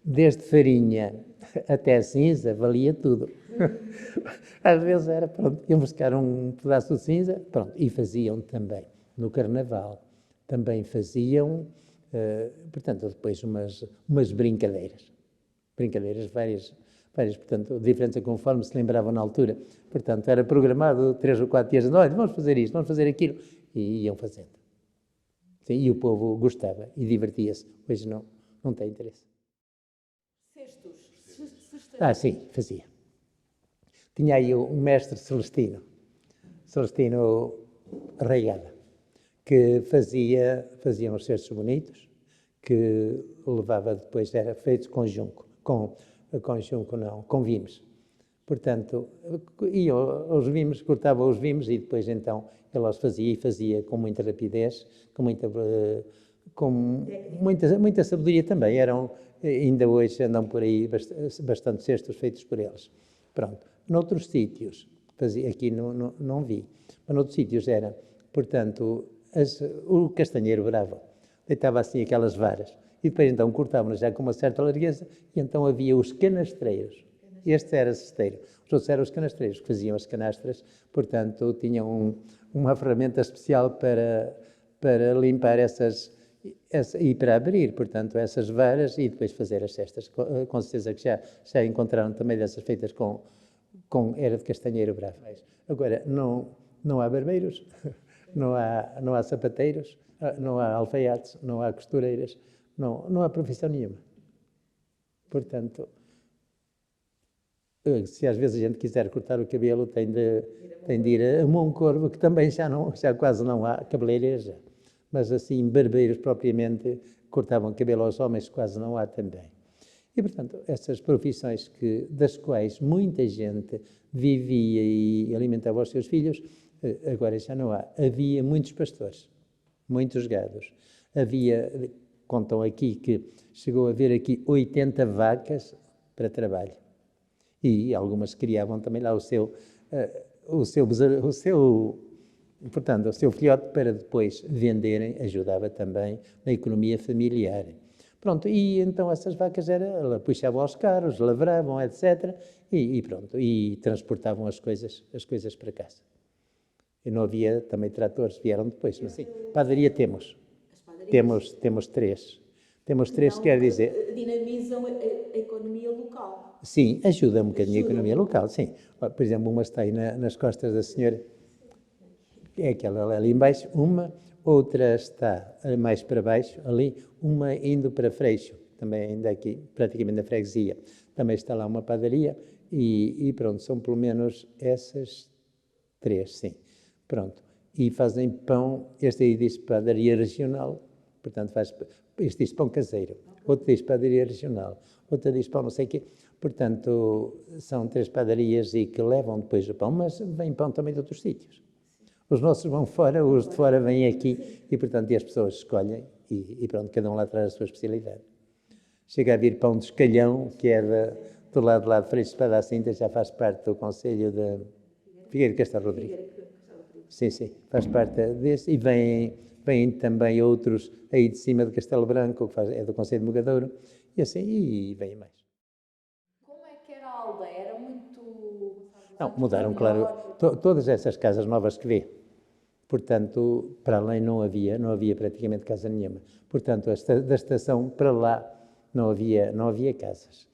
desde farinha até cinza, valia tudo. Às vezes era, pronto, iam buscar um pedaço de cinza, pronto, e faziam também, no Carnaval, também faziam, portanto, depois umas brincadeiras várias, portanto, diferentes conforme se lembravam na altura. Portanto, era programado 3 ou 4 dias, olha, vamos fazer isto, vamos fazer aquilo, e iam fazendo. Sim, e o povo gostava e divertia-se. Hoje não tem interesse. Cestos. Sim, fazia. Tinha aí um mestre Celestino Arraigada, que fazia uns cestos bonitos, que levava depois, era feito com junco, com vimos. Portanto, ia aos vimos, cortava os vimos e depois então ele os fazia com muita rapidez, com muita sabedoria também. Ainda hoje andam por aí bastante cestos feitos por eles. Pronto. Noutros sítios, aqui não vi, mas noutros sítios era, portanto, o castanheiro bravo deitava assim aquelas varas e depois então cortavam já com uma certa largueza e então havia os canastreiros. Este era cesteiro. Os outros eram os canastreiros que faziam as canastras, portanto, tinham uma ferramenta especial para limpar e para abrir, portanto, essas varas e depois fazer as cestas. Com certeza que já encontraram também dessas feitas era de castanheiro bravo. Agora, não há barbeiros, não há sapateiros, não há alfaiates, não há costureiras, não há profissão nenhuma. Portanto, se às vezes a gente quiser cortar o cabelo, tem de ir a Moncorvo, que também já quase não há cabeleireiras já. Mas assim, barbeiros propriamente, cortavam cabelo aos homens, quase não há também. E, portanto, essas profissões das quais muita gente vivia e alimentava os seus filhos, agora já não há. Havia muitos pastores, muitos gados. Contam aqui que chegou a haver aqui 80 vacas para trabalho. E algumas criavam também lá o seu filhote para depois venderem, ajudava também na economia familiar. Pronto, e então essas vacas puxavam aos carros, lavravam, etc. E pronto, e transportavam as coisas para casa. E não havia também tratores, vieram depois, mas sim, padaria temos. Temos 3. Temos 3, quer dizer... Dinamizam a economia local. Sim, ajuda um bocadinho a economia local, sim. Por exemplo, uma está aí nas costas da senhora, é aquela ali embaixo, outra está mais para baixo, ali, uma indo para Freixo, também ainda aqui, praticamente na freguesia. Também está lá uma padaria e pronto, são pelo menos essas 3, sim. Pronto, e fazem pão, este aí diz padaria regional, portanto este diz pão caseiro, outro diz padaria regional, outro diz pão não sei o quê. Portanto, são 3 padarias e que levam depois o pão, mas vem pão também de outros sítios. Os nossos vão fora, os de fora vêm aqui e, portanto, as pessoas escolhem e pronto, cada um lá traz a sua especialidade. Chega a vir pão de Escalhão, que é do lado de Freixo de Espada à Cinta, já faz parte do Conselho de Figueira de Castelo Rodrigues. sim, sim, faz parte desse. E vêm também outros aí de cima de Castelo Branco, que é do Conselho de Mogadouro, e assim, e vêm mais. Como é que era a aldeia? Era muito. Não, Antes mudaram, era claro, melhor? todas essas casas novas que vê. Portanto, para além não havia praticamente casa nenhuma. Portanto, da estação para lá não havia casas.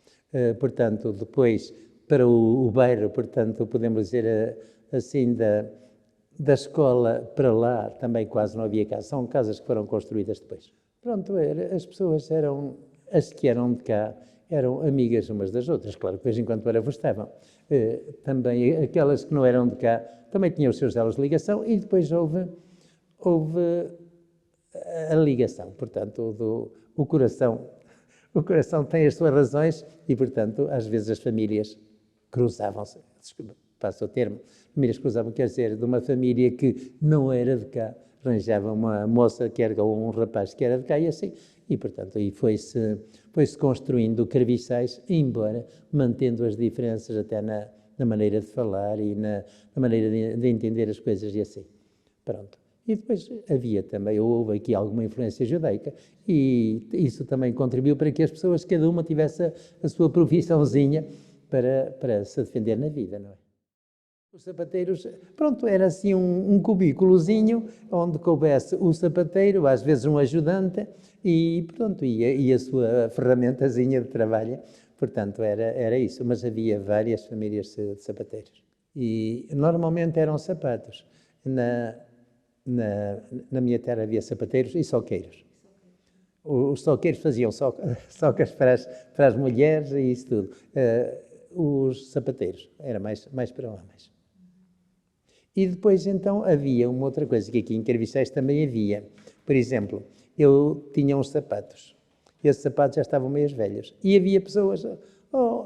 Portanto, depois, para o bairro, portanto, podemos dizer assim, da escola para lá também quase não havia casas. São casas que foram construídas depois. Pronto, as pessoas as que eram de cá, eram amigas umas das outras, claro que de vez em quando gostavam. Também aquelas que não eram de cá, também tinham os seus elos de ligação e depois houve a ligação, portanto, o coração tem as suas razões e, portanto, às vezes as famílias cruzavam-se, desculpa, passa o termo, famílias cruzavam, quer dizer, de uma família que não era de cá, arranjava uma moça que era, ou um rapaz que era de cá e assim, e, portanto, aí foi-se construindo carviçais, embora mantendo as diferenças até na maneira de falar e na maneira de entender as coisas e assim. Pronto. E depois houve aqui alguma influência judaica e isso também contribuiu para que as pessoas, cada uma tivesse a sua profissãozinha para se defender na vida, não é? Os sapateiros, pronto, era assim um cubículozinho onde coubesse o sapateiro, às vezes um ajudante e pronto, e a sua ferramentazinha de trabalho. Portanto, era isso, mas havia várias famílias de sapateiros. E normalmente eram sapatos. Na minha terra havia sapateiros e soqueiros. Os soqueiros faziam socas para as mulheres e isso tudo. Os sapateiros, era mais para homens. E depois, então, havia uma outra coisa que aqui em Carviçais também havia. Por exemplo, eu tinha uns sapatos. Esses sapatos já estavam meio velhos. E havia pessoas,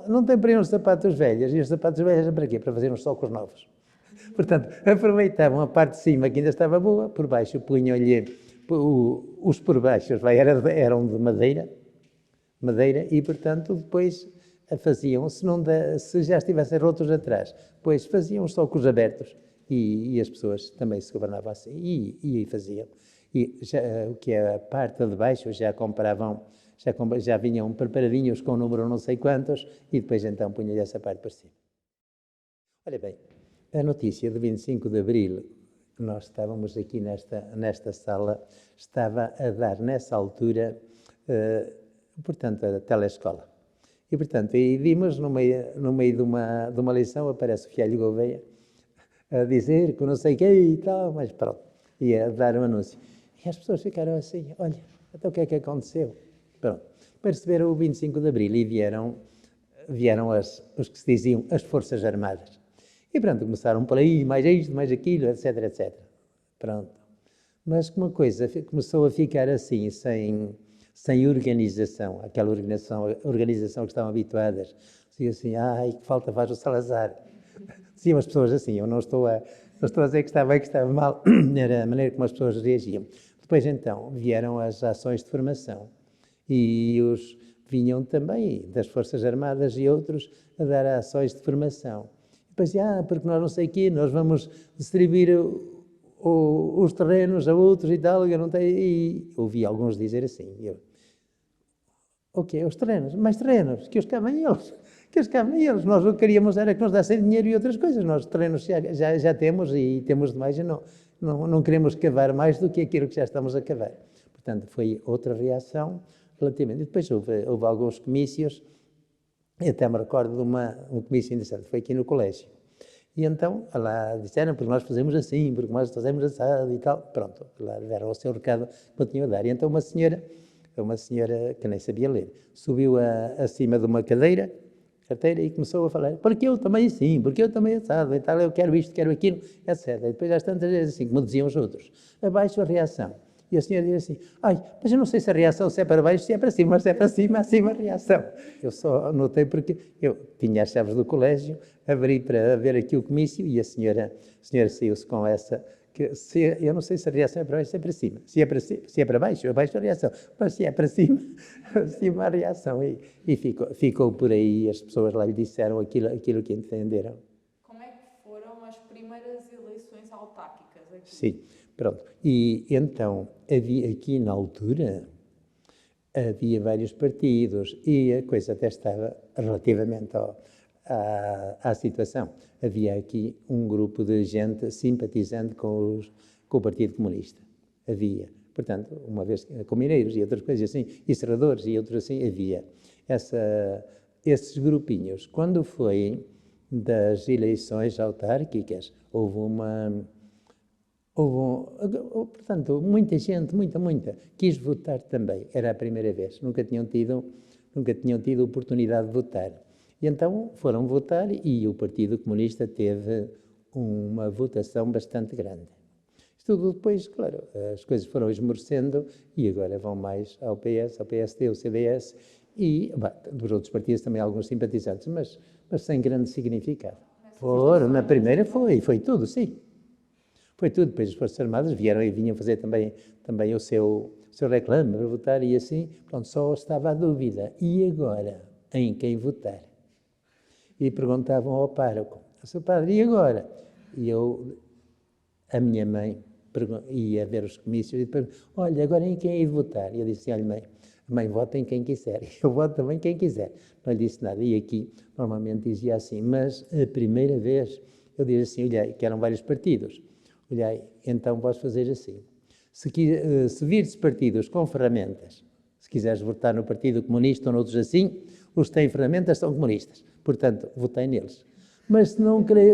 não tem para aí uns sapatos velhos. E os sapatos velhos para quê? Para fazer uns socos novos. Portanto, aproveitavam a parte de cima que ainda estava boa, por baixo punham-lhe, os por baixo eram de madeira, e portanto depois faziam, se já estivessem rotos atrás, depois faziam os socos abertos e as pessoas também se governavam assim e faziam. E o que é a parte de baixo já vinham preparadinhos com o número não sei quantos e depois então punha-lhe essa parte por cima. Olha bem, a notícia de 25 de Abril, que nós estávamos aqui nesta sala, estava a dar nessa altura, portanto, a telescola. E, portanto, aí vimos, no meio de uma lição, aparece o Fialho Gouveia a dizer que não sei o que e tal, mas pronto, ia dar um anúncio. E as pessoas ficaram assim, olha, então o que é que aconteceu? Pronto, perceberam o 25 de Abril e vieram os que se diziam as Forças Armadas. E pronto, começaram por aí, mais isto, mais aquilo, etc, etc. Pronto. Mas uma coisa começou a ficar assim, sem organização, aquela organização que estavam habituadas. Diziam assim, ai, que falta faz o Salazar. Diziam as pessoas assim, eu não estou a dizer que estava bem, que estava mal, era a maneira como as pessoas reagiam. Depois então vieram as ações de formação e vinham também das Forças Armadas e outros a dar ações de formação. Depois, porque nós não sei o quê, nós vamos distribuir os terrenos a outros e tal, eu não tenho... E ouvi alguns dizer assim, os terrenos, mais terrenos, que os cavem eles, nós o que queríamos era que nos dessem dinheiro e outras coisas, nós terrenos já temos e temos demais e não queremos cavar mais do que aquilo que já estamos a cavar. Portanto, foi outra reação relativamente. E depois houve alguns comícios. Eu até me recordo de um comício interessante, foi aqui no colégio. E então, lá disseram, porque nós fazemos assim, porque nós fazemos assado e tal. Pronto, lá deram o seu recado que eu tinha a dar. E então uma senhora que nem sabia ler, subiu acima de uma carteira e começou a falar, porque eu também sim, porque eu também assado e tal, eu quero isto, quero aquilo, etc. E depois às tantas vezes assim, como diziam os outros, abaixo a reação. E a senhora diz assim, mas eu não sei se a reação se é para baixo, se é para cima, mas se é para cima, acima a reação. Eu só notei porque eu tinha as chaves do colégio, abri para ver aqui o comício e a senhora saiu-se com essa, eu não sei se a reação é para baixo, se é para cima. Se é para baixo, abaixo a reação. Mas se é para cima, acima a reação. E ficou por aí, as pessoas lá lhe disseram aquilo que entenderam. Como é que foram as primeiras eleições autárquicas Sim, pronto. E então, havia aqui na altura, havia vários partidos e a coisa até estava relativamente à situação. Havia aqui um grupo de gente simpatizante com o Partido Comunista. Havia. Portanto, uma vez com mineiros e outras coisas assim, e serradores e outros assim, havia esses grupinhos. Quando foi das eleições autárquicas, portanto, muita gente, muita, quis votar também. Era a primeira vez. Nunca tinham tido oportunidade de votar. E então foram votar e o Partido Comunista teve uma votação bastante grande. Isto tudo depois, claro, as coisas foram esmorecendo e agora vão mais ao PS, ao PSD, ao CDS e, dos outros partidos também alguns simpatizantes, mas sem grande significado. Na primeira foi tudo, sim. Foi tudo, depois as Forças Armadas vieram e vinham fazer também o seu reclame para votar e assim, pronto, só estava a dúvida. E agora, em quem votar? E perguntavam ao pároco, seu padre, e agora? E a minha mãe ia ver os comícios e depois, olha, agora em quem hei de votar? E eu disse, olha mãe, vota em quem quiser. Eu voto também quem quiser. Não lhe disse nada. E aqui, normalmente dizia assim, mas a primeira vez, eu disse assim, olhei, que eram vários partidos. Olhei, então posso fazer assim. Se vires partidos com ferramentas, se quiseres votar no Partido Comunista ou noutros assim, os que têm ferramentas são comunistas. Portanto, votei neles. Mas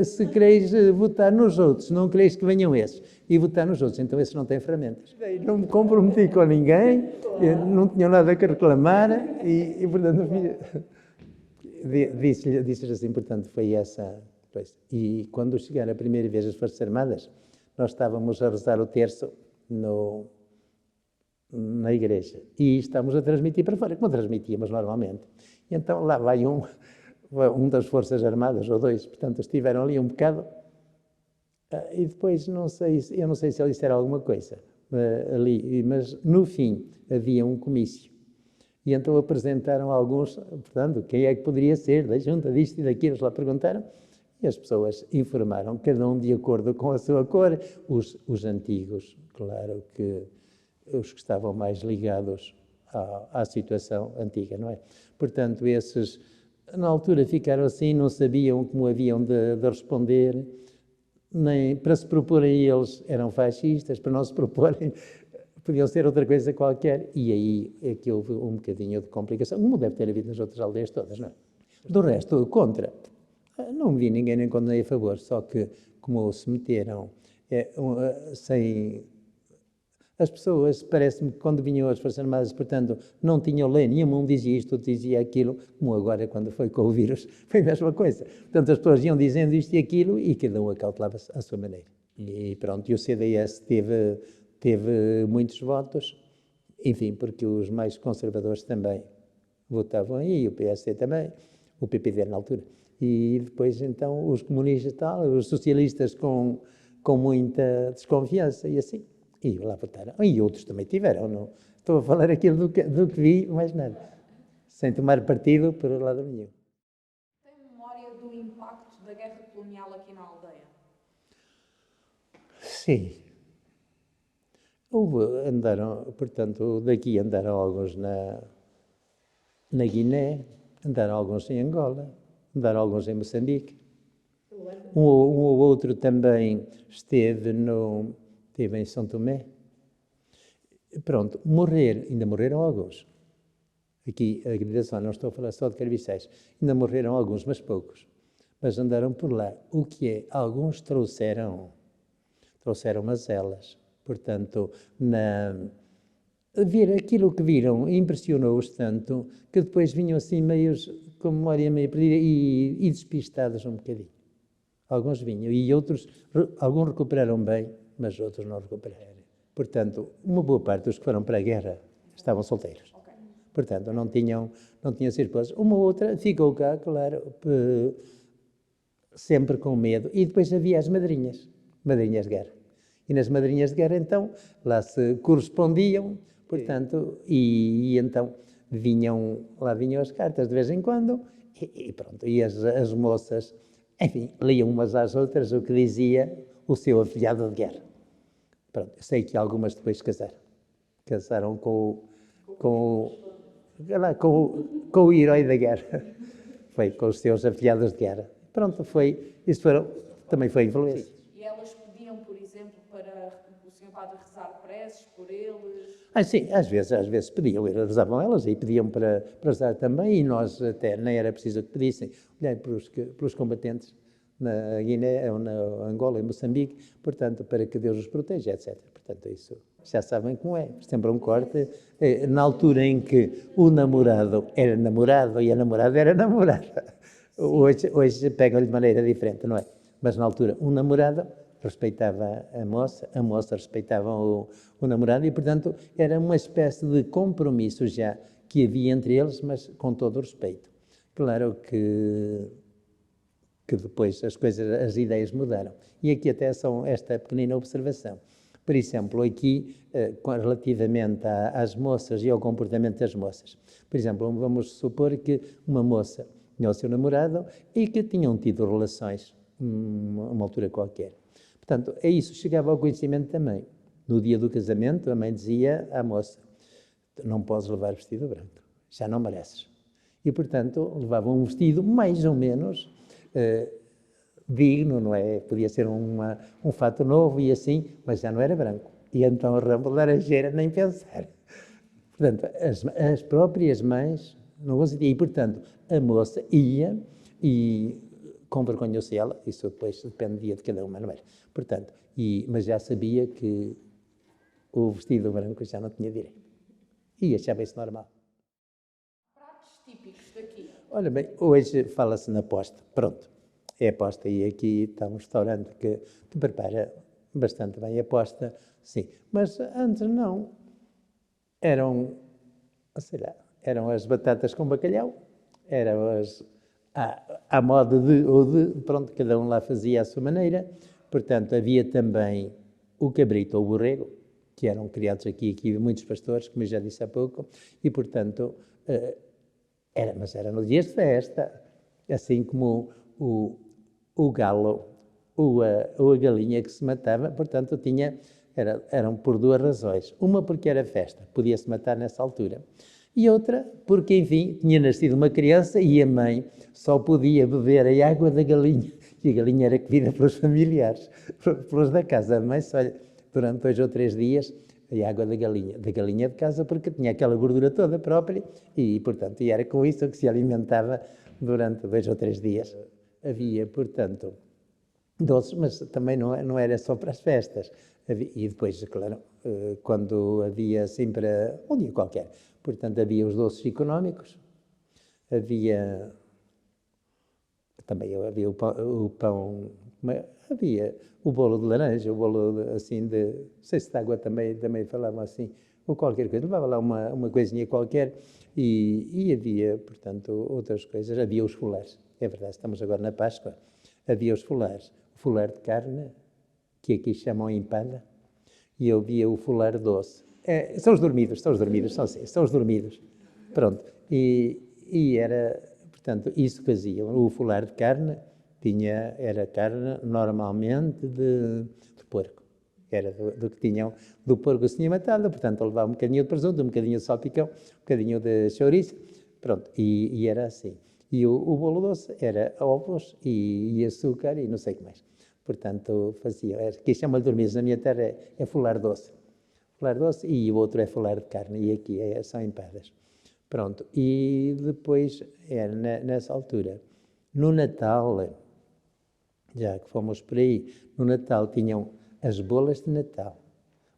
se quereis votar nos outros, não quereis que venham esses e votar nos outros, então esses não têm ferramentas. Não me comprometi com ninguém, não tinha nada que reclamar e portanto, disse-lhes assim, portanto, foi essa. Pois. E quando chegaram a primeira vez as Forças Armadas, nós estávamos a rezar o terço na igreja e estávamos a transmitir para fora, como transmitíamos normalmente. E então lá vai um das Forças Armadas, ou dois, portanto, estiveram ali um bocado, e depois, eu não sei se eles disseram alguma coisa ali, mas no fim havia um comício. E então apresentaram alguns, portanto, quem é que poderia ser, da junta disto e daquilo, eles lá perguntaram, e as pessoas informaram, cada um de acordo com a sua cor, os antigos, claro que os que estavam mais ligados à situação antiga, não é? Portanto, esses na altura ficaram assim, não sabiam como haviam de responder, nem para se proporem eles eram fascistas, para não se proporem podiam ser outra coisa qualquer, e aí é que houve um bocadinho de complicação, como deve ter havido nas outras aldeias todas, não é? Do resto, contra, não vi ninguém nem contra nem a favor, só que como se meteram sem... As pessoas, parece-me que quando vinham as Forças Armadas, portanto, não tinham lei nenhuma, um dizia isto, outro dizia aquilo, como agora quando foi com o vírus, foi a mesma coisa. Portanto, as pessoas iam dizendo isto e aquilo e cada um acautelava-se à sua maneira. E pronto, e o CDS teve muitos votos, enfim, porque os mais conservadores também votavam aí, o PSD também, o PPD na altura. E depois, então, os comunistas tal, os socialistas com muita desconfiança e assim. E lá votaram. E outros também tiveram. Não estou a falar aquilo do que vi, mais nada. Sem tomar partido por lado nenhum. Tem memória do impacto da guerra colonial aqui na aldeia? Sim. Portanto, daqui andaram alguns na Guiné, andaram alguns em Angola, andaram alguns em Moçambique. Um ou outro também esteve em São Tomé. Pronto, ainda morreram alguns. Aqui, a gradação, não estou a falar só de Carviçais, ainda morreram alguns, mas poucos. Mas andaram por lá. O que é? Alguns trouxeram mazelas. Portanto, ver aquilo que viram impressionou-os tanto que depois vinham assim com memória meio perdida e despistados um bocadinho. Alguns vinham e alguns recuperaram bem, mas outros não recuperaram. Portanto, uma boa parte dos que foram para a guerra estavam solteiros. Okay. Portanto, não tinham esposas. Uma outra ficou cá, claro, sempre com medo. E depois havia as madrinhas de guerra. E nas madrinhas de guerra, então, lá se correspondiam, portanto, e então lá vinham as cartas de vez em quando, e pronto, e as moças, enfim, liam umas às outras o que dizia o seu afilhado de guerra. Pronto, eu sei que algumas depois casaram. Casaram com, com o herói da guerra. Foi com os seus afilhados de guerra. Pronto, também foi influência. E elas pediam, por exemplo, para o Sr. Padre rezar preces por eles? Sim, às vezes pediam, rezavam elas e pediam para rezar também, e nós até nem era preciso que pedissem. Olhei pelos combatentes na Guiné, ou na Angola e Moçambique, portanto, para que Deus os proteja, etc. Portanto, isso já sabem como é. Sempre um corte. Na altura em que o namorado era namorado e a namorada era namorada. Hoje pegam-lhe de maneira diferente, não é? Mas na altura, o namorado respeitava a moça respeitava o namorado e, portanto, era uma espécie de compromisso já que havia entre eles, mas com todo o respeito. Claro que depois as ideias mudaram. E aqui até são esta pequenina observação. Por exemplo, aqui, relativamente às moças e ao comportamento das moças. Por exemplo, vamos supor que uma moça tinha o seu namorado e que tinham tido relações uma altura qualquer. Portanto, isso chegava ao conhecimento também. No dia do casamento, a mãe dizia à moça: não podes levar vestido branco, já não mereces. E, portanto, levava um vestido mais ou menos digno, não é? Podia ser um fato novo e assim, mas já não era branco. E então o ramo de laranjeira, nem pensar. Portanto, as próprias mães não conseguiam. E, portanto, a moça ia e com vergonha ou se ela, isso depois dependia de cada uma, não é? Portanto, mas já sabia que o vestido branco já não tinha direito. E achava isso normal. Pratos típicos daqui? Olha bem, hoje fala-se na posta. Pronto, é a posta. E aqui está um restaurante que prepara bastante bem a posta, sim. Mas antes não. Eram as batatas com bacalhau, eram à moda pronto, cada um lá fazia à sua maneira. Portanto, havia também o cabrito ou o borrego, que eram criados aqui muitos pastores, como eu já disse há pouco, e, portanto, mas era nos dias de festa, assim como o galo ou a galinha que se matava, portanto, eram por duas razões. Uma porque era festa, podia-se matar nessa altura. E outra porque, enfim, tinha nascido uma criança e a mãe só podia beber a água da galinha. E a galinha era comida pelos familiares, pelos da casa. A mãe só, durante 2 ou 3 dias, a água da galinha de casa, porque tinha aquela gordura toda própria e, portanto, era com isso que se alimentava durante 2 ou 3 dias. Havia, portanto, doces, mas também não era só para as festas. E depois, claro, quando havia assim para um dia qualquer, portanto, havia os doces económicos, também havia o pão, havia o bolo de laranja, o bolo assim não sei se de água também falavam assim, ou qualquer coisa, levava lá uma coisinha qualquer e havia, portanto, outras coisas. Havia os folares, é verdade, estamos agora na Páscoa, havia os folares, o folar de carne, que aqui chamam empada, e havia o folar doce. São os dormidos, são os dormidos. Pronto, e era, portanto, isso faziam. O folar de carne era carne normalmente de porco. Era do que tinham, do porco que se tinha matado, portanto, levava um bocadinho de presunto, um bocadinho de salpicão, um bocadinho de chouriço, pronto, e era assim. E o bolo doce era ovos e açúcar e não sei o que mais. Portanto, aqui chama-lhe dormidos, na minha terra é folar doce. Folar doce e o outro é folar de carne, e aqui são empadas. Pronto, e depois, nessa altura, no Natal, já que fomos por aí, no Natal tinham as bolas de Natal.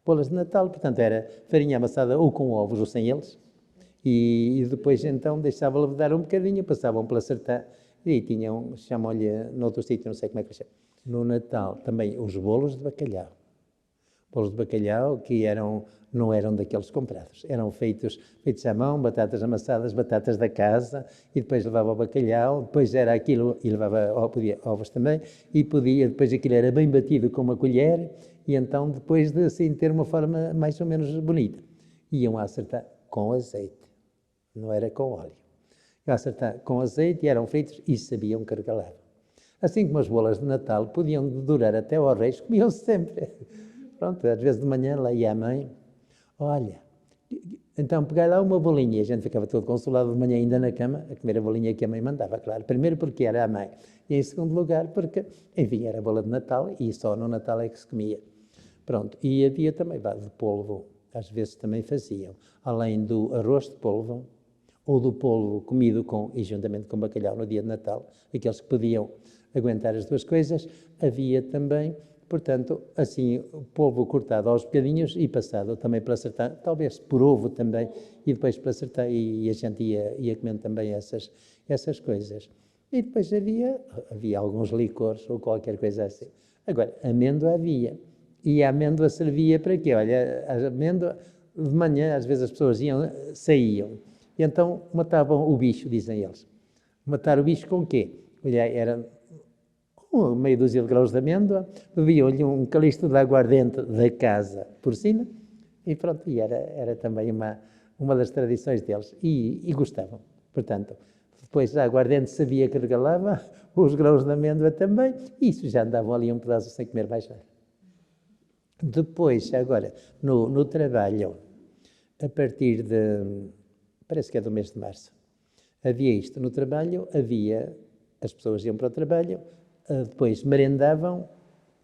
Bolas de Natal, portanto, era farinha amassada ou com ovos ou sem eles, e depois então deixava levedar um bocadinho, passavam pela sertã e tinham, chamam-lhe, noutro sítio, não sei como é que se chama. No Natal também os bolos de bacalhau. Bolos de bacalhau que não eram daqueles comprados, eram feitos à mão, batatas amassadas, batatas da casa, e depois levava o bacalhau, depois era aquilo, e podia ovos também, e depois aquilo era bem batido com uma colher, e então depois de assim ter uma forma mais ou menos bonita, iam a acertar com azeite, não era com óleo. Iam a acertar com azeite e eram fritos e sabiam cargalhar. Assim como as bolas de Natal podiam durar até aos Reis, comiam-se sempre. pronto, às vezes de manhã lá ia a mãe, olha, então pegai lá uma bolinha, e a gente ficava todo consolado de manhã ainda na cama, a comer a bolinha que a mãe mandava, claro. Primeiro porque era a mãe, e em segundo lugar porque, enfim, era a bola de Natal, e só no Natal é que se comia. Pronto, e havia também de polvo, às vezes também faziam, além do arroz de polvo, ou do polvo comido e juntamente com bacalhau no dia de Natal, aqueles que podiam aguentar as duas coisas, havia também, portanto, assim, polvo cortado aos bocadinhos e passado também pela sertã, talvez por ovo também, e depois pela sertã, e a gente ia comendo também essas coisas. E depois havia alguns licores ou qualquer coisa assim. Agora, amêndoa havia. E a amêndoa servia para quê? Olha, a amêndoa, de manhã, às vezes as pessoas saíam, e então matavam o bicho, dizem eles. Matar o bicho com o quê? Olha, era meia dúzia de grãos de amêndoa, bebiam-lhe um calisto de aguardente da casa por cima, e pronto, e era também uma das tradições deles, e gostavam. Portanto, depois a aguardente sabia que regalava, os grãos de amêndoa também, e isso já andavam ali um pedaço sem comer mais nada. Depois, agora, no trabalho, a partir parece que é do mês de março, havia isto. No trabalho as pessoas iam para o trabalho, depois merendavam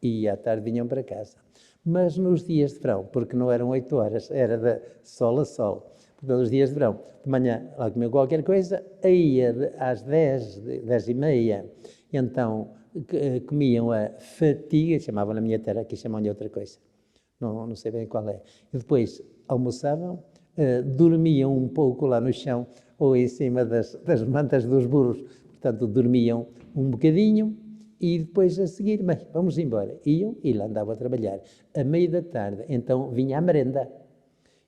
e à tarde vinham para casa. Mas nos dias de verão, porque não eram 8 horas, era de sol a sol. Portanto, nos dias de verão, de manhã lá comiam qualquer coisa, aí às 10h30, então comiam a fatiga, chamavam na minha terra, aqui chamam-lhe outra coisa. Não sei bem qual é. E depois almoçavam, dormiam um pouco lá no chão ou em cima das mantas dos burros. Portanto, dormiam um bocadinho e depois a seguir, bem, vamos embora. Iam e lá andavam a trabalhar. À meia da tarde, então vinha a merenda.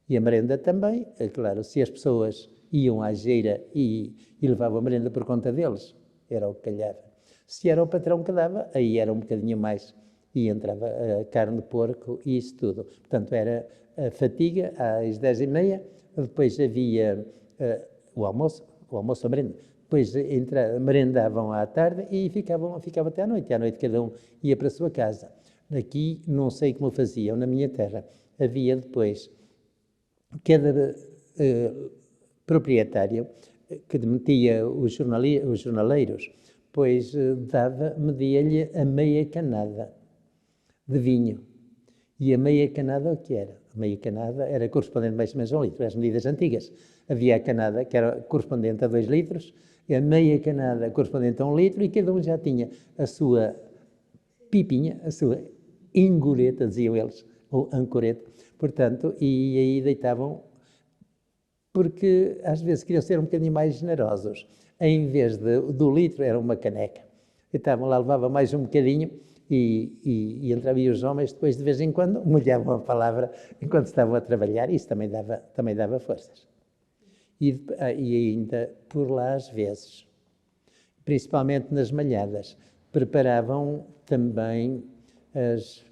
E a merenda também, é claro, se as pessoas iam à geira e levavam a merenda por conta deles, era o que calhava. Se era o patrão que dava, aí era um bocadinho mais. E entrava a carne de porco e isso tudo. Portanto, era a fatiga às 10h30, depois havia o almoço a merenda. Depois merendavam à tarde e ficavam até à noite. À noite cada um ia para a sua casa. Aqui, não sei como faziam, na minha terra, havia depois, cada proprietário que metia os jornaleiros, pois media-lhe a meia canada de vinho. E a meia canada o que era? A meia canada era correspondente mais ou menos a 1 litro, as medidas antigas. Havia a canada que era correspondente a 2 litros, e a meia canada correspondente a 1 litro, e cada um já tinha a sua pipinha, a sua engoreta, diziam eles, ou ancoreta. Portanto, e aí deitavam, porque às vezes queriam ser um bocadinho mais generosos. Em vez do litro, era uma caneca. Então lá levava mais um bocadinho, e entravam os homens, depois de vez em quando molhavam a palavra enquanto estavam a trabalhar, isso também dava forças. E ainda por lá às vezes, principalmente nas malhadas, preparavam também as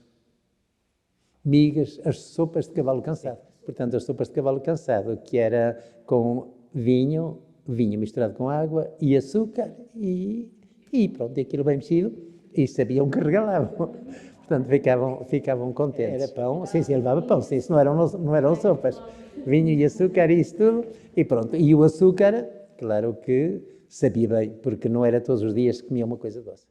migas, as sopas de cavalo cansado. Portanto, as sopas de cavalo cansado, que era com vinho misturado com água e açúcar, e pronto, aquilo bem mexido, e sabiam que regalavam. Portanto, ficavam contentes. Era pão, sim, levava pão, sim, isso não eram sopas. Vinho e açúcar e isso tudo, e pronto. E o açúcar, claro que sabia bem, porque não era todos os dias que comia uma coisa doce.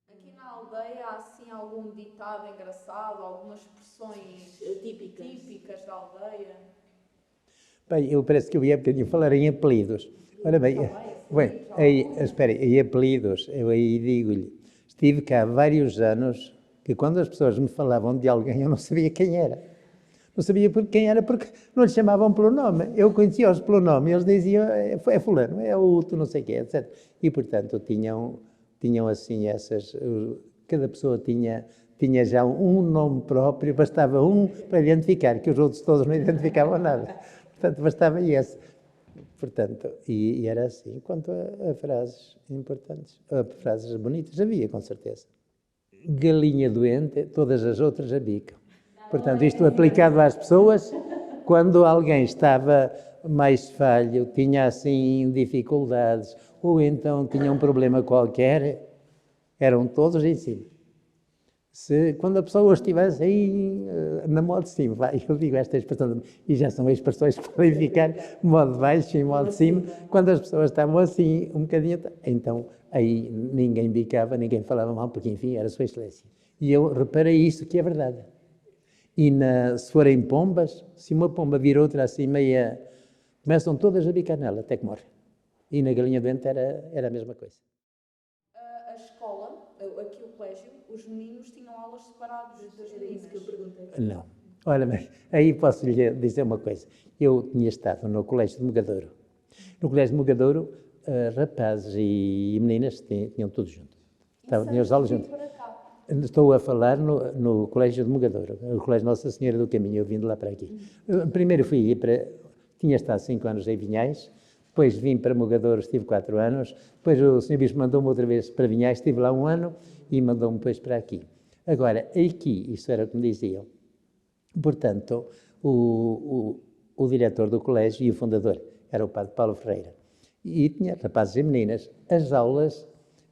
Aqui na aldeia há assim algum ditado engraçado, algumas expressões típicas da aldeia? Bem, eu parece que eu ia bocadinho falar em apelidos. Ora bem, espera aí, em apelidos, eu aí digo-lhe, estive cá há vários anos que quando as pessoas me falavam de alguém, eu não sabia quem era. Não sabia quem era porque não lhe chamavam pelo nome. Eu conhecia-os pelo nome, eles diziam, é fulano, é o tu não sei quê, etc. E, portanto, tinham assim cada pessoa tinha já um nome próprio, bastava um para identificar, que os outros todos não identificavam nada. Portanto, bastava esse. Portanto, e era assim. Quanto a frases importantes, a frases bonitas, havia, com certeza. Galinha doente, todas as outras a bicam. Portanto, isto aplicado às pessoas, quando alguém estava mais falho, tinha assim dificuldades, ou então tinha um problema qualquer, eram todos em cima. Quando a pessoa estivesse aí na modo de cima, vai, eu digo esta expressão, e já são expressões que podem ficar modo de baixo e modo de cima, quando as pessoas estavam assim, um bocadinho, então aí ninguém bicava, ninguém falava mal, porque enfim, era Sua Excelência. E eu reparei isso, que é verdade. E se forem pombas, se uma pomba vir outra assim meia, começam todas a bicar nela, até que morre. E na galinha doente era a mesma coisa. A escola, aqui o colégio, os meninos tinham aulas separadas das Era isso que eu meninas. perguntei. Não. Olha, mas aí posso lhe dizer uma coisa. Eu tinha estado no Colégio de Mogadouro. No Colégio de Mogadouro, rapazes e meninas tinham tudo junto. Tinham as aulas juntas. Para cá. Estou a falar no Colégio de Mogadouro, o Colégio Nossa Senhora do Caminho, eu vim de lá para aqui. Primeiro tinha estado 5 anos em Vinhais, depois vim para Mogadouro, estive 4 anos, depois o Sr. Bispo mandou-me outra vez para Vinhais, estive lá 1 ano e mandou-me depois para aqui. Agora, aqui, isso era o que me diziam, portanto, o diretor do colégio e o fundador era o padre Paulo Ferreira. E tinha rapazes e meninas. As aulas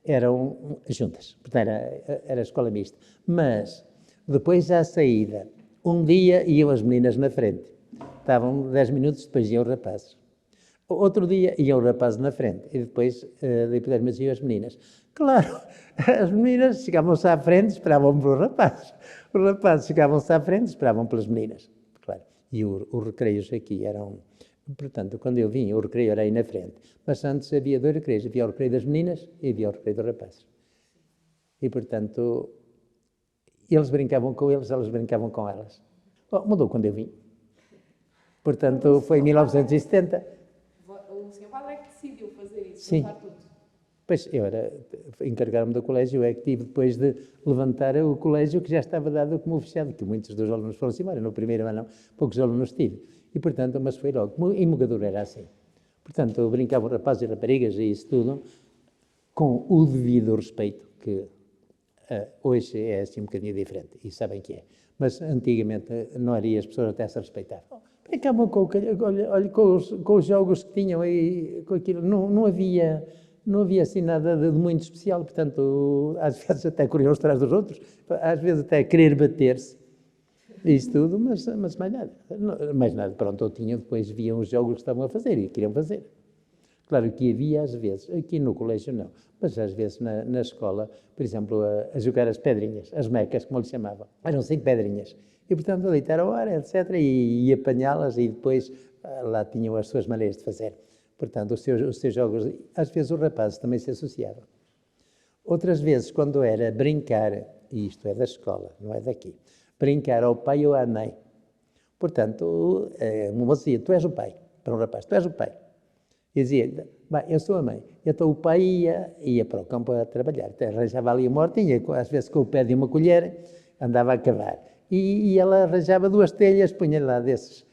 eram juntas, portanto era a escola mista. Mas, depois à saída, um dia iam as meninas na frente. Estavam 10 minutos, depois iam os rapazes. Outro dia iam os rapazes na frente e depois, daí por 10 minutos, iam as meninas. Claro, as meninas chegavam-se à frente, esperavam pelos rapazes. Os rapazes chegavam-se à frente, esperavam pelas meninas. Claro. E os recreios aqui eram... Portanto, quando eu vim, o recreio era aí na frente. Mas antes havia 2 recreios. Havia o recreio das meninas e havia o recreio dos rapazes. E, portanto, eles brincavam com eles, elas brincavam com elas. Bom, mudou quando eu vim. Portanto, foi em 1970. O senhor padre é que decidiu fazer isso, Sim. juntar tudo. Pois, encarregaram-me do colégio, eu é que tive depois de levantar o colégio que já estava dado como oficiado, que muitos dos alunos foram-se embora. No primeiro ano, poucos alunos tive. E, portanto, mas foi logo. Em Mogadouro era assim. Portanto, brincavam rapazes e raparigas e isso tudo, com o devido respeito, que hoje é assim um bocadinho diferente, e sabem que é. Mas antigamente não era, e as pessoas até se respeitavam. Brincavam com os jogos que tinham aí, com aquilo. Não havia assim nada de muito especial, portanto, às vezes até corriam uns atrás dos outros, às vezes até querer bater-se, isso tudo, mas mais nada. Mais nada, pronto, depois viam os jogos que estavam a fazer e queriam fazer. Claro que havia às vezes, aqui no colégio não, mas às vezes na escola, por exemplo, a jogar as pedrinhas, as mecas, como lhe chamavam. Eram 5 pedrinhas. E, portanto, a deitar a hora, etc. E apanhá-las e depois lá tinham as suas maneiras de fazer. Portanto, os seus jogos, às vezes os rapazes também se associavam. Outras vezes, quando era brincar, e isto é da escola, não é daqui, brincar ao pai ou à mãe. Portanto, uma moça dizia, tu és o pai, para um rapaz, tu és o pai. E dizia, bem, eu sou a mãe. Então o pai ia para o campo a trabalhar, arranjava ali uma hortinha, às vezes com o pé de uma colher, andava a cavar. E ela arranjava 2 telhas, punha lá desses.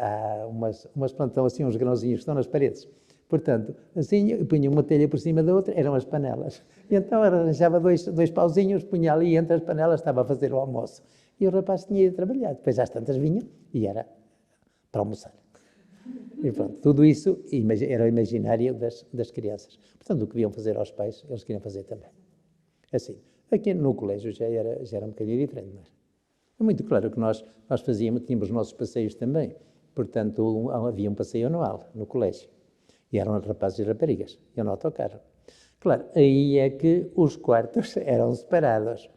Há umas plantas assim, uns grãozinhos que estão nas paredes. Portanto, assim, punha uma telha por cima da outra, eram as panelas. E então ela arranjava 2 pauzinhos, punha ali entre as panelas, estava a fazer o almoço. E o rapaz tinha ido trabalhar. Depois às tantas vinha e era para almoçar. E pronto, tudo isso era o imaginário das crianças. Portanto, o que deviam fazer aos pais, eles queriam fazer também. Assim, aqui no colégio já era um bocadinho diferente, mas é muito claro que nós tínhamos os nossos passeios também. Portanto, havia um passeio anual no colégio. E eram rapazes e raparigas, e no autocarro. Claro, aí é que os quartos eram separados.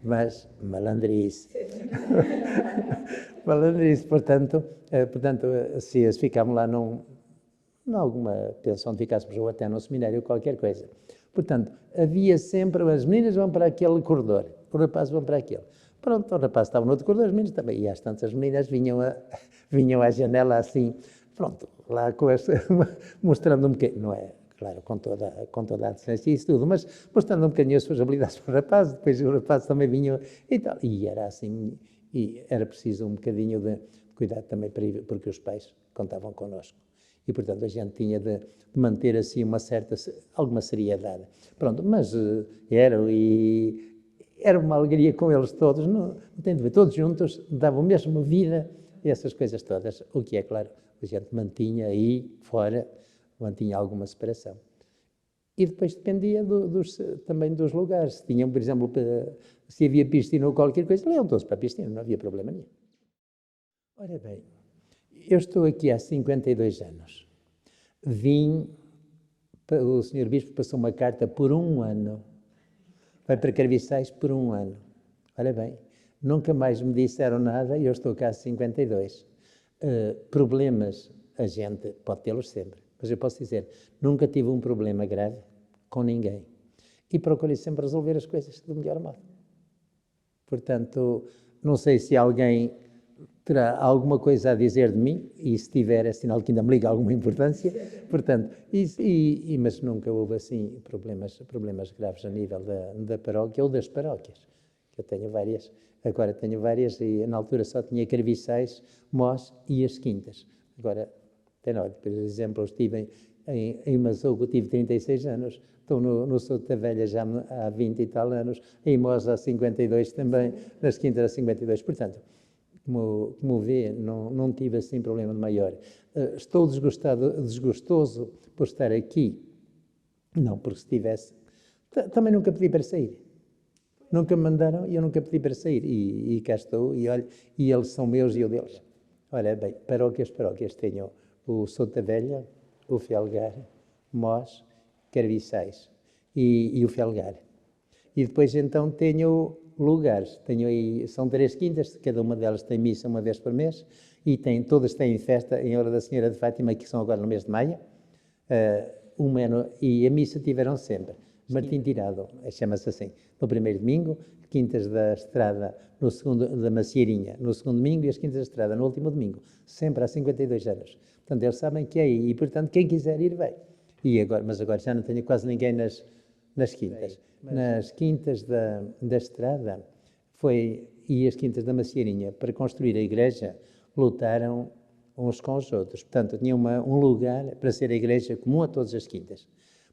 Mas malandrice. Malandrice, portanto, se ficámos lá numa pensão, ficássemos ou até num seminário, qualquer coisa. Portanto, havia sempre, as meninas vão para aquele corredor, os rapazes vão para aquele. Pronto, os rapazes estavam no outro corredor, as meninas também. E às tantas as meninas vinham à janela assim, pronto, lá mostrando um bocadinho, não é? Claro, com toda a decência e isso tudo, mas mostrando um bocadinho as suas habilidades para o rapaz, depois os rapazes também vinham e tal. E era assim, e era preciso um bocadinho de cuidado também, porque os pais contavam connosco. E, portanto, a gente tinha de manter assim alguma seriedade. Pronto, mas era uma alegria com eles todos, não tem de ver, todos juntos, davam a mesma vida e essas coisas todas, o que é claro, a gente mantinha aí fora, mantinha alguma separação. E depois dependia também dos lugares. Se tinham, por exemplo, se havia piscina ou qualquer coisa, iam todos para a piscina, não havia problema nenhum. Ora bem, eu estou aqui há 52 anos. O Sr. Bispo passou uma carta por 1 ano. Vai para Carviçais por 1 ano. Ora bem, nunca mais me disseram nada e eu estou cá há 52. Problemas a gente pode tê-los sempre. Mas eu posso dizer, nunca tive um problema grave com ninguém. E procurei sempre resolver as coisas do melhor modo. Portanto, não sei se alguém terá alguma coisa a dizer de mim, e se tiver é sinal que ainda me liga alguma importância. Portanto, mas nunca houve assim problemas graves a nível da paróquia ou das paróquias. Eu tenho várias, agora tenho várias, e na altura só tinha Carviçais, Mós e as Quintas. Agora, por exemplo, eu estive em Masouco, tive 36 anos, estou no Souto da Velha já há 20 e tal anos, em Mós há 52 também, nas Quintas há 52, portanto, como vê, não tive assim problema de maior. Estou desgostoso por estar aqui? Não, porque se tivesse, também nunca pedi para sair. Nunca me mandaram e eu nunca pedi para sair. E cá estou, e olha, e eles são meus e eu deles. Olha bem, paróquias tenho o Souto da Velha, o Felgar, Mós, Carviçais e o Felgar. E depois então tenho lugares, tenho aí, são 3 quintas, cada uma delas tem missa uma vez por mês, e todas têm festa em honra da Senhora de Fátima, que são agora no mês de maio, e a missa tiveram sempre. Martim Tirado, chama-se assim, no primeiro domingo, Quintas da Estrada, no segundo, da Macieirinha, no segundo domingo, e as Quintas da Estrada no último domingo, sempre há 52 anos. Portanto, eles sabem que é aí, e portanto, quem quiser ir, vai. Mas agora já não tenho quase ninguém nas quintas. Nas Quintas da Estrada e as Quintas da Macieirinha, para construir a igreja, lutaram uns com os outros. Portanto, tinha um lugar para ser a igreja comum a todas as quintas.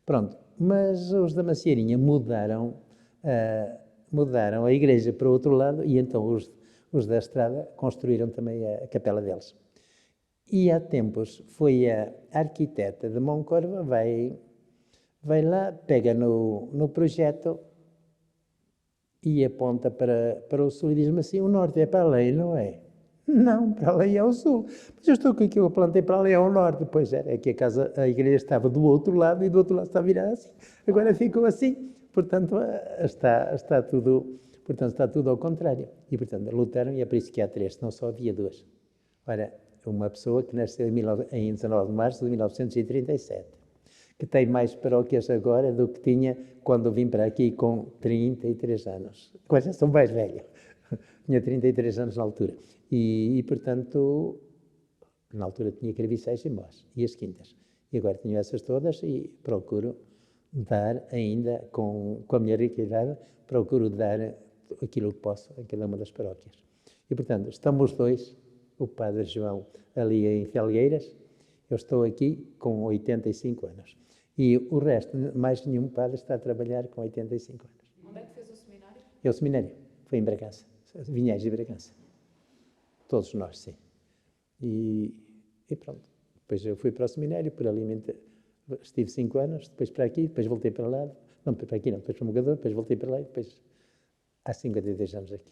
Pronto, mas os da Macieirinha mudaram a igreja para o outro lado, e então os da Estrada construíram também a capela deles. E há tempos foi a arquiteta de Moncorva, vai lá, pega no projeto e aponta para o sul e diz-me assim, o norte é para ali, não é? Não, para ali é o sul. Mas eu estou com aquilo, eu plantei para ali é o norte. Pois era, é que a igreja estava do outro lado e do outro lado está virada assim. Agora ficou assim. Portanto, está tudo ao contrário. E, portanto, lutaram, e é por isso que há 3, não só havia 2. Ora, uma pessoa que nasceu em 19 de março de 1937, que tem mais paróquias agora do que tinha quando vim para aqui com 33 anos. Agora já sou mais velho. Tinha 33 anos na altura. E, portanto, na altura tinha Carviçais e Mós, e as Quintas. E agora tenho essas todas e procuro dar ainda, com a minha rica idade, procuro dar aquilo que posso a cada uma das paróquias. E, portanto, estamos 2, o Padre João ali em Felgueiras, eu estou aqui com 85 anos. E o resto, mais nenhum padre está a trabalhar com 85 anos. Onde é que fez o seminário? O seminário foi em Bragança, Vinhais de Bragança. Todos nós, sim. E pronto. Depois eu fui para o seminário, estive 5 anos, depois para aqui, depois voltei para lá. Não, para aqui não, depois para o Mogador, depois voltei para lá e depois há 52 anos aqui.